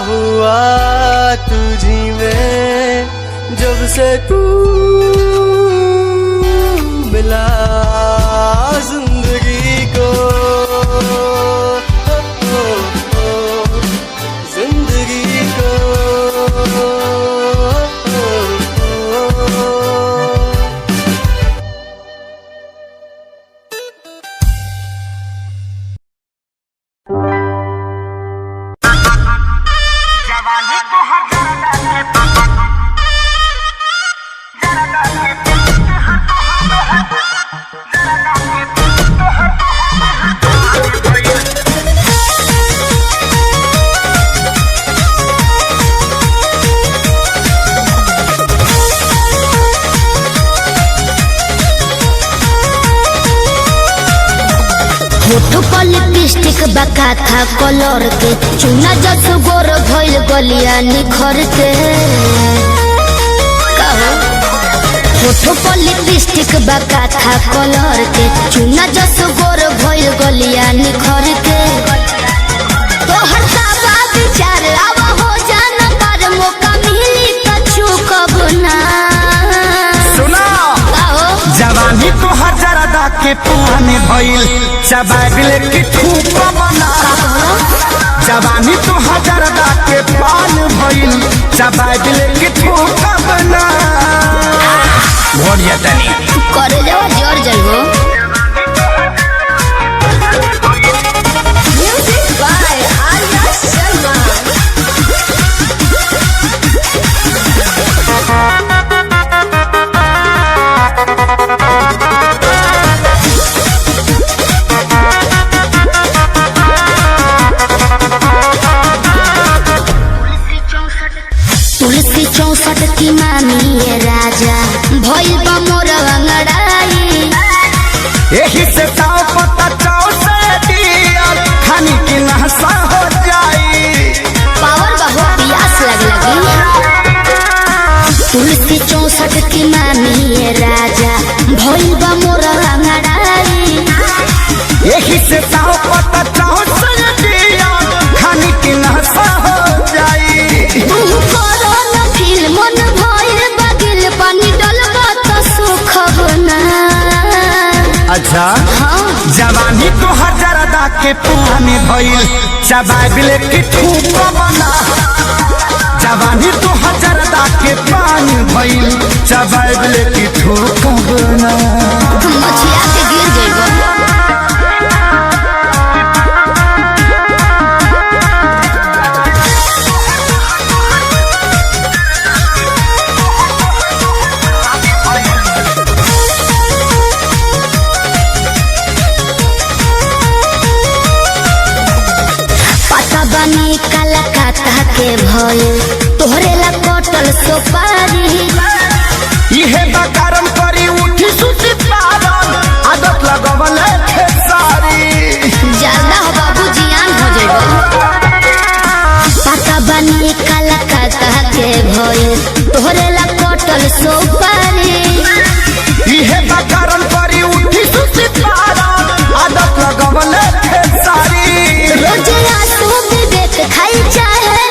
हुआ तुझी में, जब से तू मिला जिंदगी को। जिंदगी को लिपस्टिक बका था कलर के, चुना जस गोर भइल गलिया निखर के। होठो पर लिपस्टिक बका था कलर के, चुना जस गोर भइल गलिया निखर के। तोहर सावा विचार आवा हो जाना, पर मौका मिली कछु कब ना। सुना जवानी तो हजारा के पान भइल चबाइल की ठूक बना जवानी तो हजारदा के पान भइल चबाइल की ठूक बना घोड़ जतनी करे जाओ जोर जइबो Music by Arya Sharma. तुलसी 64 की मामी ये राजा भइल बा मोर अंगड़ाई यही से ताव पता चाव से दिया खानी की नहसा हो जाई पावर बहु प्यास लगी तुलसी 64 की मामी ये राजा भइल बा मोर अंगड़ाई यही से ताव पता चाव से दिया खानी की नहसा हो जाई तू करो न फील मन भइल बगिल पानी डलबा त सुख बना अच्छा हाँ जवानी तो हजारदा के पान भइल चबाइल की ठूक बना जवानी तो हजारदा के पान भइल चबाइल की ठूक बना मछिया के गिर जइबो बनी कलकत्ता के भइल तोहरे ला कटल सुपारी इहे बकारम करी उठी सुती पारन आदत लगवल खेसारी ज्यादा हो बाबू जियान हो जइबो पता बनी कलकत्ता के भइल तोहरे ला कटल सुपारी इहे बकारम करी उठी सुती पारन आदत लगवल खेसारी रोज आंसू विवेक खाई चाहे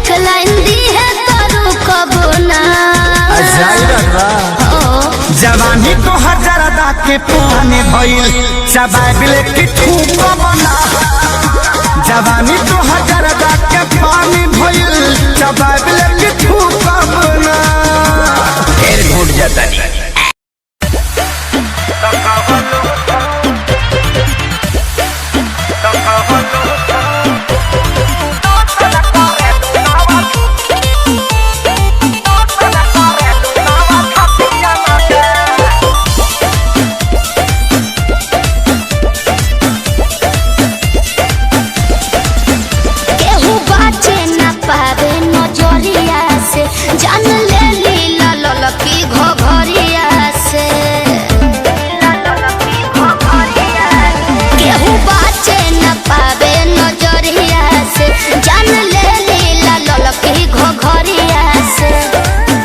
के लाइन दी है करू कबो ना जवानी तो हजारदा के पान भइल चबाइल की ठूक बना जवानी तो हजारदा के पान भइल चबाइल की ठूक बना फिर घुट जाता नहीं केहू बाचे न पावे नजरिया से जान ले लीला ललकी घघरिया से केहू बाचे न पावे नजरिया से जान ले लीला ललकी घघरिया से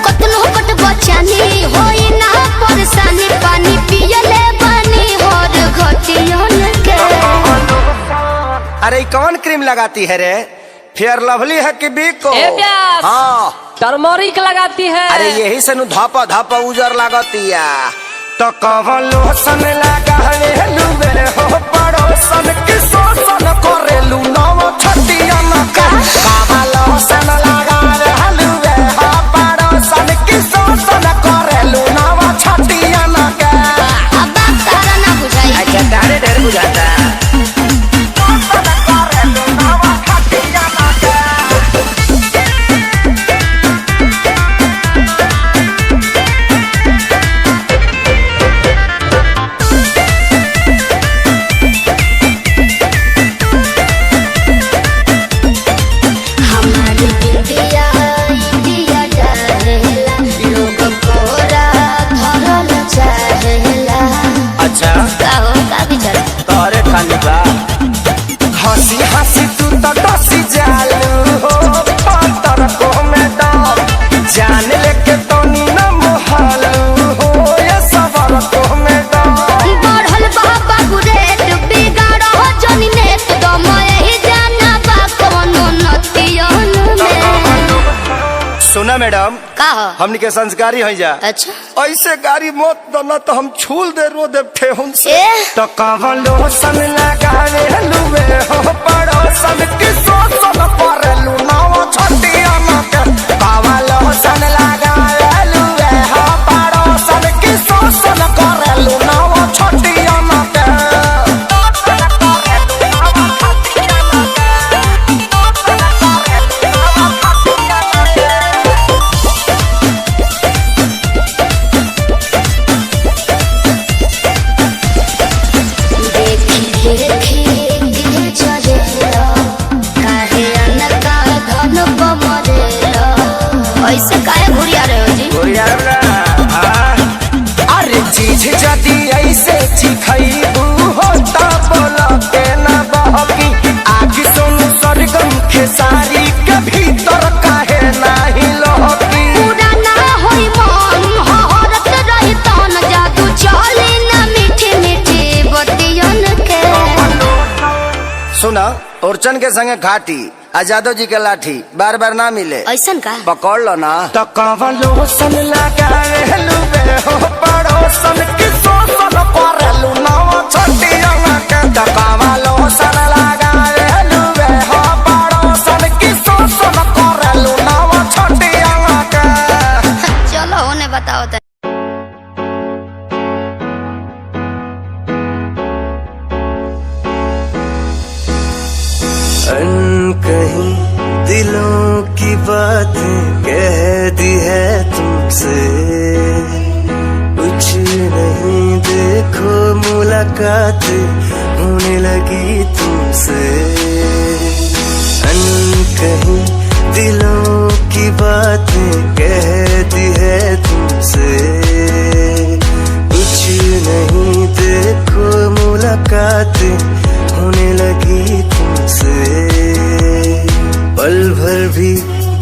कतनो कट बचानी होई ना परेशानी पानी पियले बानी हर घटियन के अरे कौन क्रीम लगाती है रे फेयर लवली है कि बिको हाँ टर्मरिक लगाती है अरे यही से धापा धापा उजर लागतिया तो कवन लोसन लगावेलू रे हो पड़ोसन की शोषण करेलू नव छटिया न कवन लोसन लगावेलू रे हो पड़ोसन की शोषण करेलू नव छटिया न अब बात तारा ना बुझाई अच्छा तारे ढेर बुझाता मैडम का हो? हमनी के संस्कारी हो जा। अच्छा ऐसे गाड़ी मत दना तो हम छूल दे रो दे ठेहुन से। तो कवन लोसन लगावे लुवे हो पड़ोसन की सोसन पर लुनावा छटिया मत। कवन लोसन लगावे लुवे हो पड़ोसन की सोसन कर लुनावा छटिया मत। ऐसे काहे घुरिया रहे हो जी? घुरिया अरे चीज जदी ऐसे चिखैबू होता बोला के ना बहकी। आगे सुन सरगम खेसारी के भीतर काहे नाही लहकी। पूरा ना होई मन हरत रही तन जादू चले ना मीठी मीठी बतियन के। सुना ओरचन के संगे घाटी आजादो जी के लाठी बार बार ना मिले। ऐसन का पकड़ लो ना। तो कवन लोसन लगावे लुवे हो पड़ोसन की सोसन पर लुनावा छटिया के। तो कवन लोसन लगावे लुवे हो पड़ोसन की सोसन पर लुनावा छटिया के। चलो उन्हें बताओ तो। कहीं दिलों की बातें कह दी है तुमसे। कुछ नहीं देखो मुलाकातें होने लगी तुमसे। कहीं दिलों की बातें कह दी है तुमसे। कुछ नहीं देखो मुलाकातें होने लगी तुमसे। पल भर भी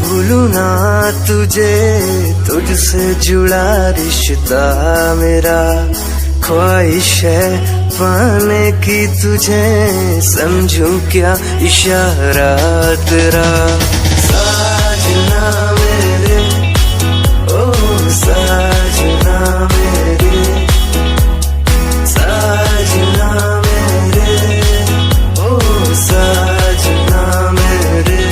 भूलू ना तुझे, तुझसे जुड़ा रिश्ता मेरा। ख्वाहिश है पाने की तुझे, समझूं क्या इशारा तेरा। साजना मेरे ओ साजना मेरे, साजना मेरे ओ साजना मेरे।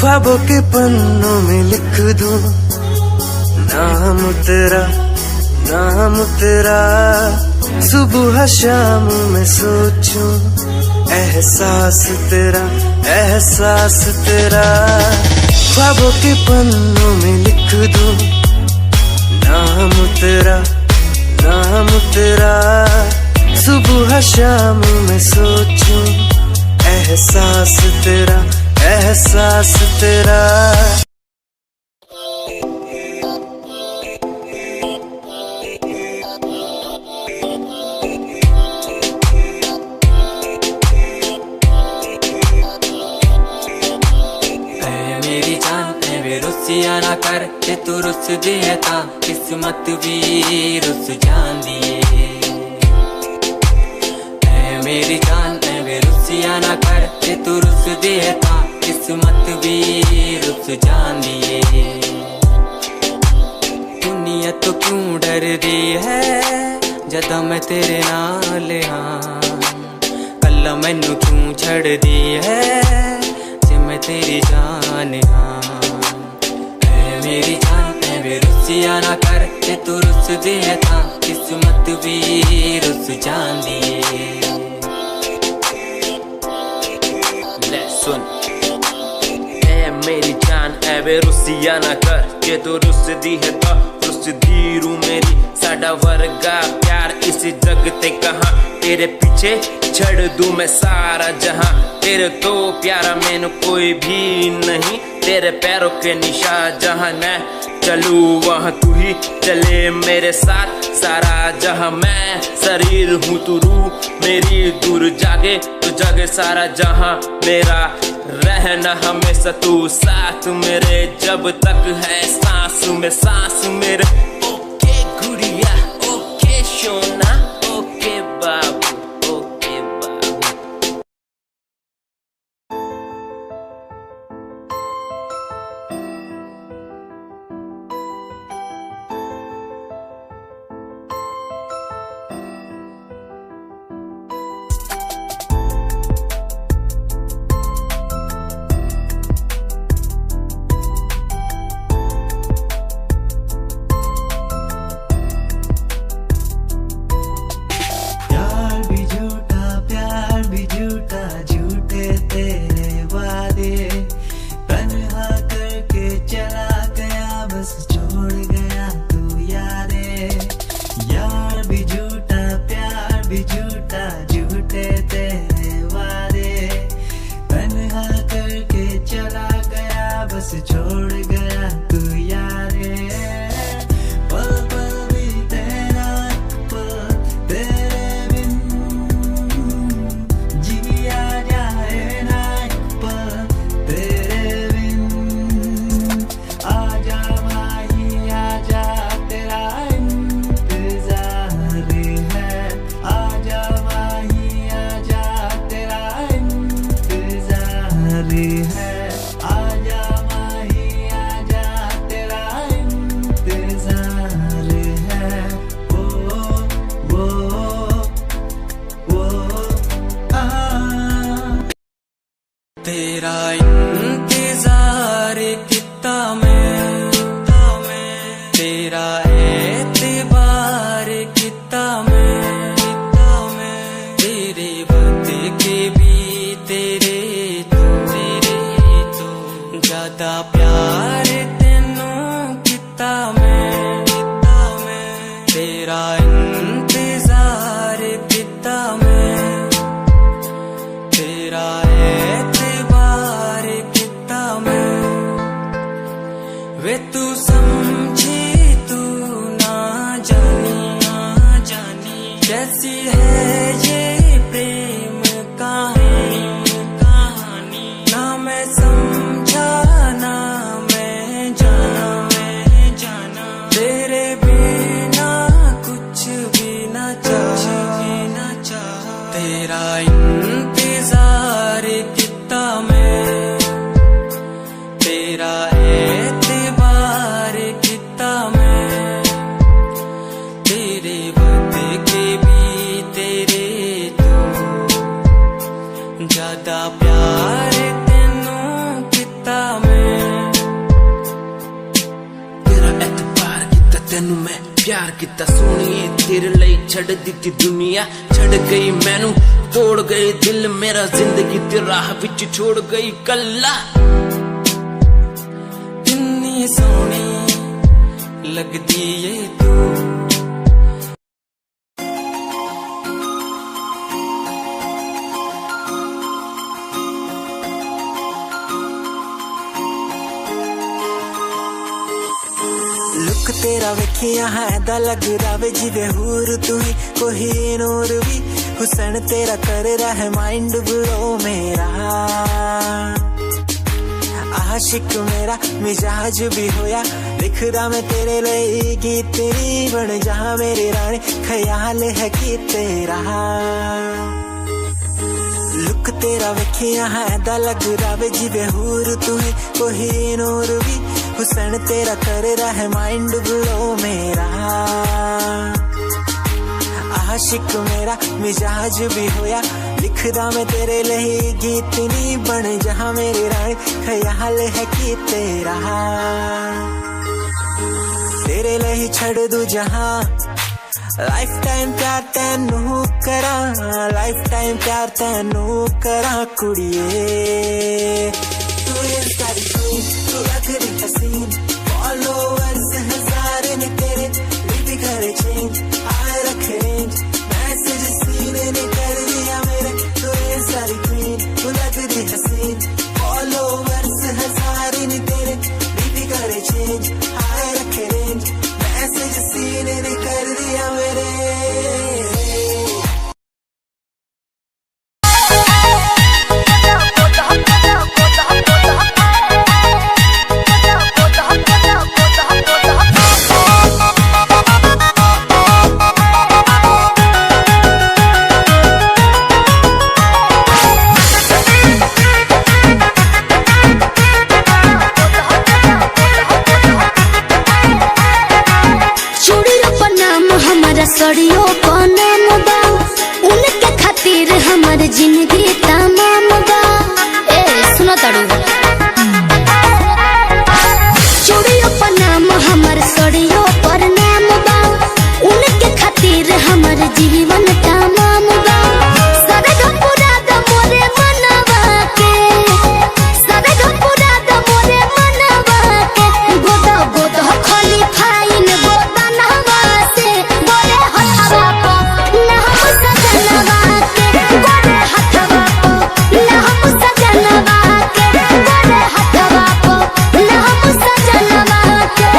ख्वाबों के पन्नों में लिख दूं नाम तेरा, नाम तेरा। सुबह शाम में सोचूं एहसास तेरा, एहसास तेरा। ख्वाबों के पन्नों में लिख दूं नाम तेरा, नाम तेरा। सुबह शाम में सोचूं एहसास तेरा, एहसास तेरा। मेरी जान वे रुसिया ना कर ते तू रुस दिए ता किस्मत भी रुस जान दिए। मेरी जान वे रुसिया ना कर ते तू रुस दिए ता किस्मत भी रुस जान दिए। दुनिया तो क्यों डर दी है जदा मैं तेरे नाल हाँ। कल मैनू क्यों छड़ दी है जे मैं तेरी जान हाँ। मेरी जान वे रुसिया ना कर ते तू रुस दिए ता किस्मत भी रुस जान दिए। ले सुन मेरी जान वे रुसिया ना कर के तू रुस दी है ता रुस दी रू मेरी। साडा वर्गा प्यार इस जग ते कहाँ, तेरे पीछे छड़ दूं मैं सारा जहां। तेरे तो प्यारा मैंने कोई भी नहीं, तेरे पैरों के निशान जहां मैं चलूं वहां तू ही चले मेरे साथ। सारा जहां मैं शरीर हूँ तू रूह मेरी, दूर जागे तो जागे सारा जहां मेरा। रहना हमेशा तू साथ मेरे, जब तक है सांस में सांस मेरे। ओके गुड़िया ओके सोना ओके एतबार किता मैं तेरे बदे के भी तेरे तो ज्यादा प्यार तेनू किता मैं तेरा इंतजार किता मैं तेरा एतबार किता मैं वे तू समझी तू ना जानी कैसी है ये प्रेम कहानी ना मैं समझा ना मैं जाना तेरे बिना कुछ भी ना चाह तेरा इंतजार किता मैं तेरा एतबार किता मैं तेरे बदे के भी तेरे तो ज्यादा प्यार तेनू किता मैं तेरा एतबार किता तेनू मैं प्यार किता सोनिए तेरे लिए छड़ दिती दुनिया छड़ गई मैनू तोड़ गई दिल मेरा जिंदगी तेरी राह विच छोड़ गई कल्ला कितनी सोहनी लगदी ये तू लुक तेरा वेखिया है दा लगदा वे जिवे हूर तू ही कोई नूर भी हुसन तेरा कर रहा है माइंड ब्लो मेरा आशिक मेरा मिजाज भी होया लिखदा मैं तेरे लिए गीत तेरी बन जा मेरी रानी ख्याल है कि तेरा लुक तेरा वेखिया है दा लगदा वे जिवे हूर तू ही कोई नूर भी हुसन तेरा कर रहा है माइंड ब्लो मेरा आशिक मेरा मिजाज भी होया लिखदा मैं तेरे लिए गीत नहीं बन जहां मेरी रानी ख्याल है कि तेरा तेरे लिए छड़ दूं जहां लाइफ टाइम प्यार तेनू करा लाइफ टाइम प्यार तेनू करा कुड़िए तू सारी तू लगदी हसीन फॉलोअर्स हजार ने तेरे लिपि करे चेंज आए रखे रेंज मैसेज सीन ने कर दिया मेरे तू सारी क्वीन तू लगदी हसीन फॉलोअर्स हजार ने तेरे लिपि करे चेंज आए रखे रेंज मैसेज सीन ने कर दिया मेरे सड़ियों को नाम बा उनके खातिर हमार जिंदगी तमाम बा ए सुनो तड़ू चूड़ियों पर नाम हमार सड़ियों पर नाम बा उनके खातिर हमार जीवन तमाम बा सरग पूरा द मोरे मनवा के सरग पूरा द मोरे मनवा के गोदा गोदा खाली फाइन गोदा नहवा से बोले हथवा को ना हम सजनवा के बोले हथवा को ना हम सजनवा के बोले हथवा को ना हम सजनवा के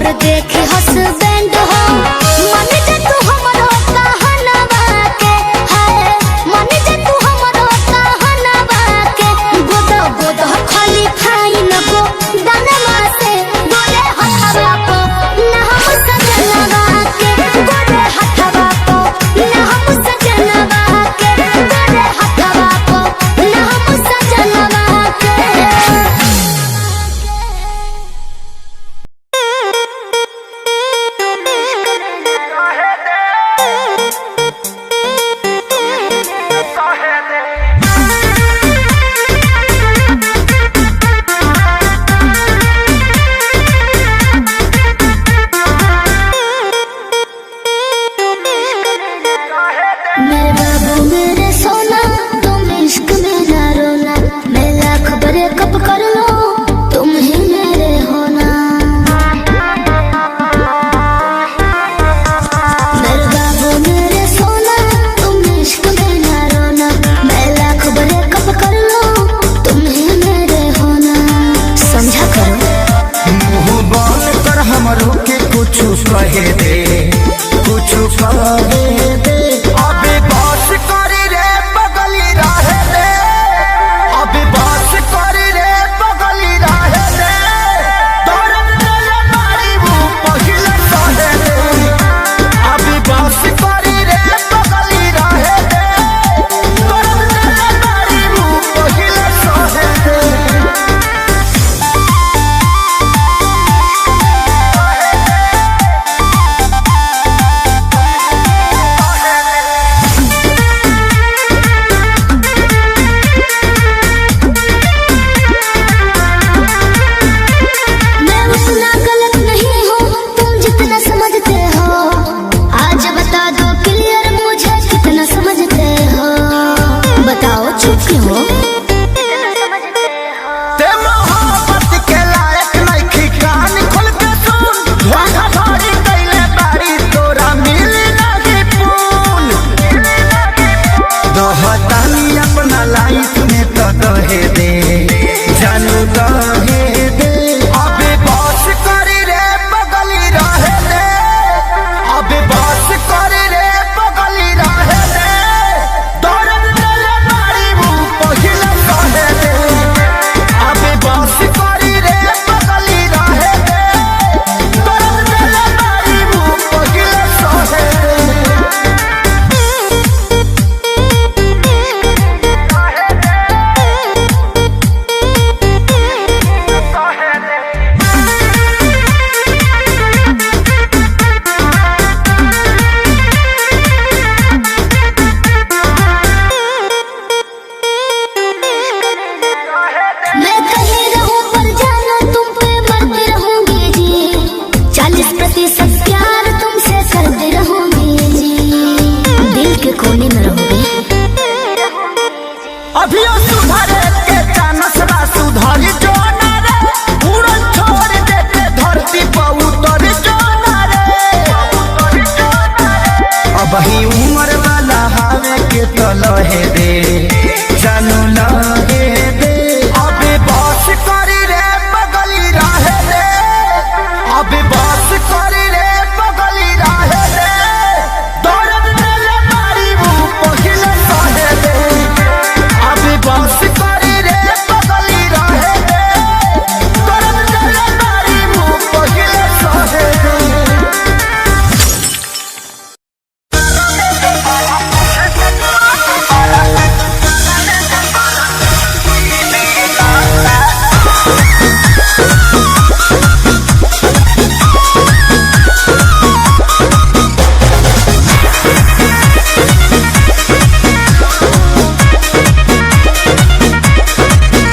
मोर देखे हस्बैंड हो मन जे तू हमरो कहनवा के है मन जे तू हमरो कहनवा के गोद गोद खाली खाई न गो दानवा से गोरे हथवा को न हम सजनवा के गोरे हथवा को न हम सजनवा के गोरे हथवा को न हम सजनवा के मेरे बाबू मेरे सोना तुम इश्क में ना रोना मैं लाख ब्रेकअप कर लो तुम ही मेरे होना मेरे बाबू मेरे सोना तुम इश्क में ना रोना मैं लाख ब्रेकअप कर लो तुम ही मेरे होना समझा करो मुंह बंद कर हमरो के कुछ कहे दे कुछ कहे दे अबे बस करी रे बगली रहे दे अबे बस करी रे बगली रहे दे दर्द तेरे मारी वो पहिले सहे दे अबे बस करी रे बगली रहे दे दर्द तेरे मारी वो पहिले सहे दे मैं उतना गलत नहीं हूँ तुम जितना समझते हो आज बता दो क्लियर मुझे कितना समझते हो बताओ चुप क्यों हो ते मोहब्बत के लायक नइखी कान खोल के सुन धोखा धड़ी कइले बारी तोरा मिली नाही पून दोहतानी अपना लाइफ में तो दहे दे जानू दहे दे अबे बस करी रे बगली रहे दे अबे बस करी रे बगली रहे दे दर्द तेरे मारी वो पहिले सहे दे अबे बस करी रे बगली रहे दे दर्द तेरे मारी वो पहिले सहे दे मैं कहीं रहूं पर जानो तुम पे मरती रहूंगी जी 40% प्यार तुमसे करती रहूंगी जी दिल के कोने में रहूंगी अभियो सुधारे के चानस बा सुधारी जो ना रे उड़न छोड़ देते धरती पर उतर जो ना रे अब ही उम्र वाला हावे के तो लहे दे जानू लहे दे अबे बस करी रे बगली रहे दे अबे बस करी रे बगली रहे दे दर्द तेरे मारी वो पहिले सहे दे अबे बस करी रे बगली रहे दे दर्द तेरे मारी वो पहिले सहे दे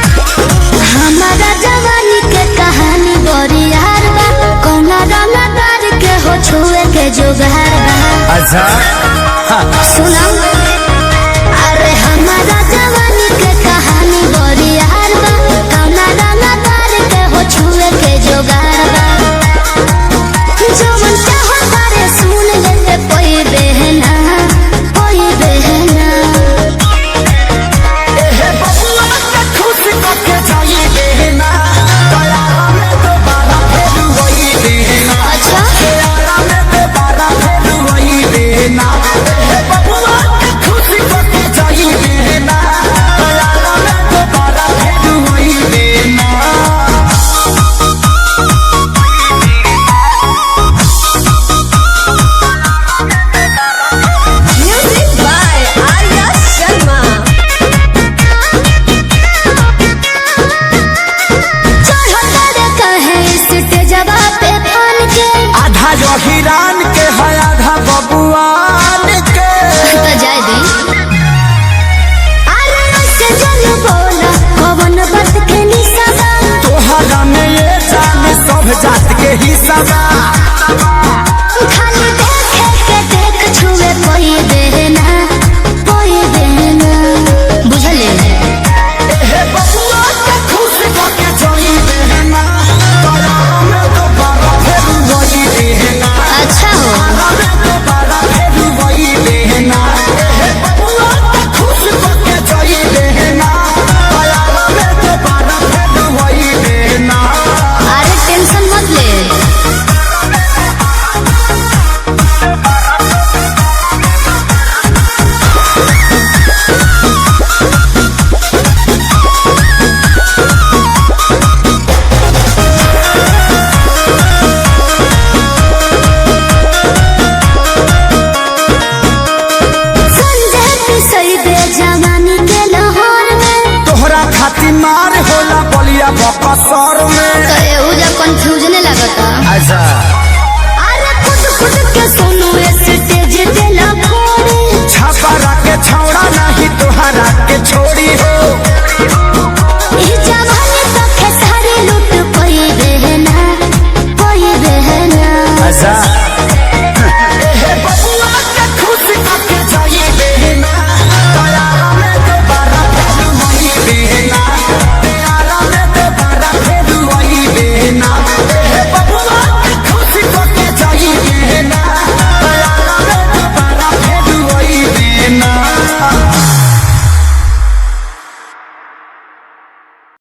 हमारा जवानी के कहानी बड़ी यार बा कौना रंगदार के हो छुए के जोगार बा अच्छा सुना अरे हमारा जवानी के कहानी बड़ी यार बा कौना रंगदार के हो छुए के जोगार बा जो मन चाहो तारे सुन ले कोई बहना कोई बहना एहे बबुआ के खुश करके जाइए देना दया हमें दोबारा फिर वही देना ही सदा खाली देखे के देख छुए कोई देना बुझले हे बबुआ के खुश होके जोई देना तोरा में तो बड़ा फेर वही देना अच्छा हो में तो बड़ा फेर वही देना हे बबुआ के खुश होके जोई देना तोरा में तो बड़ा फेर वही देना अरे टेंशन मत ले जवानी के लाहौर में तोहरा खाती मार होला बलिया बकसर में तो एहू जा कंफ्यूजन लगता अच्छा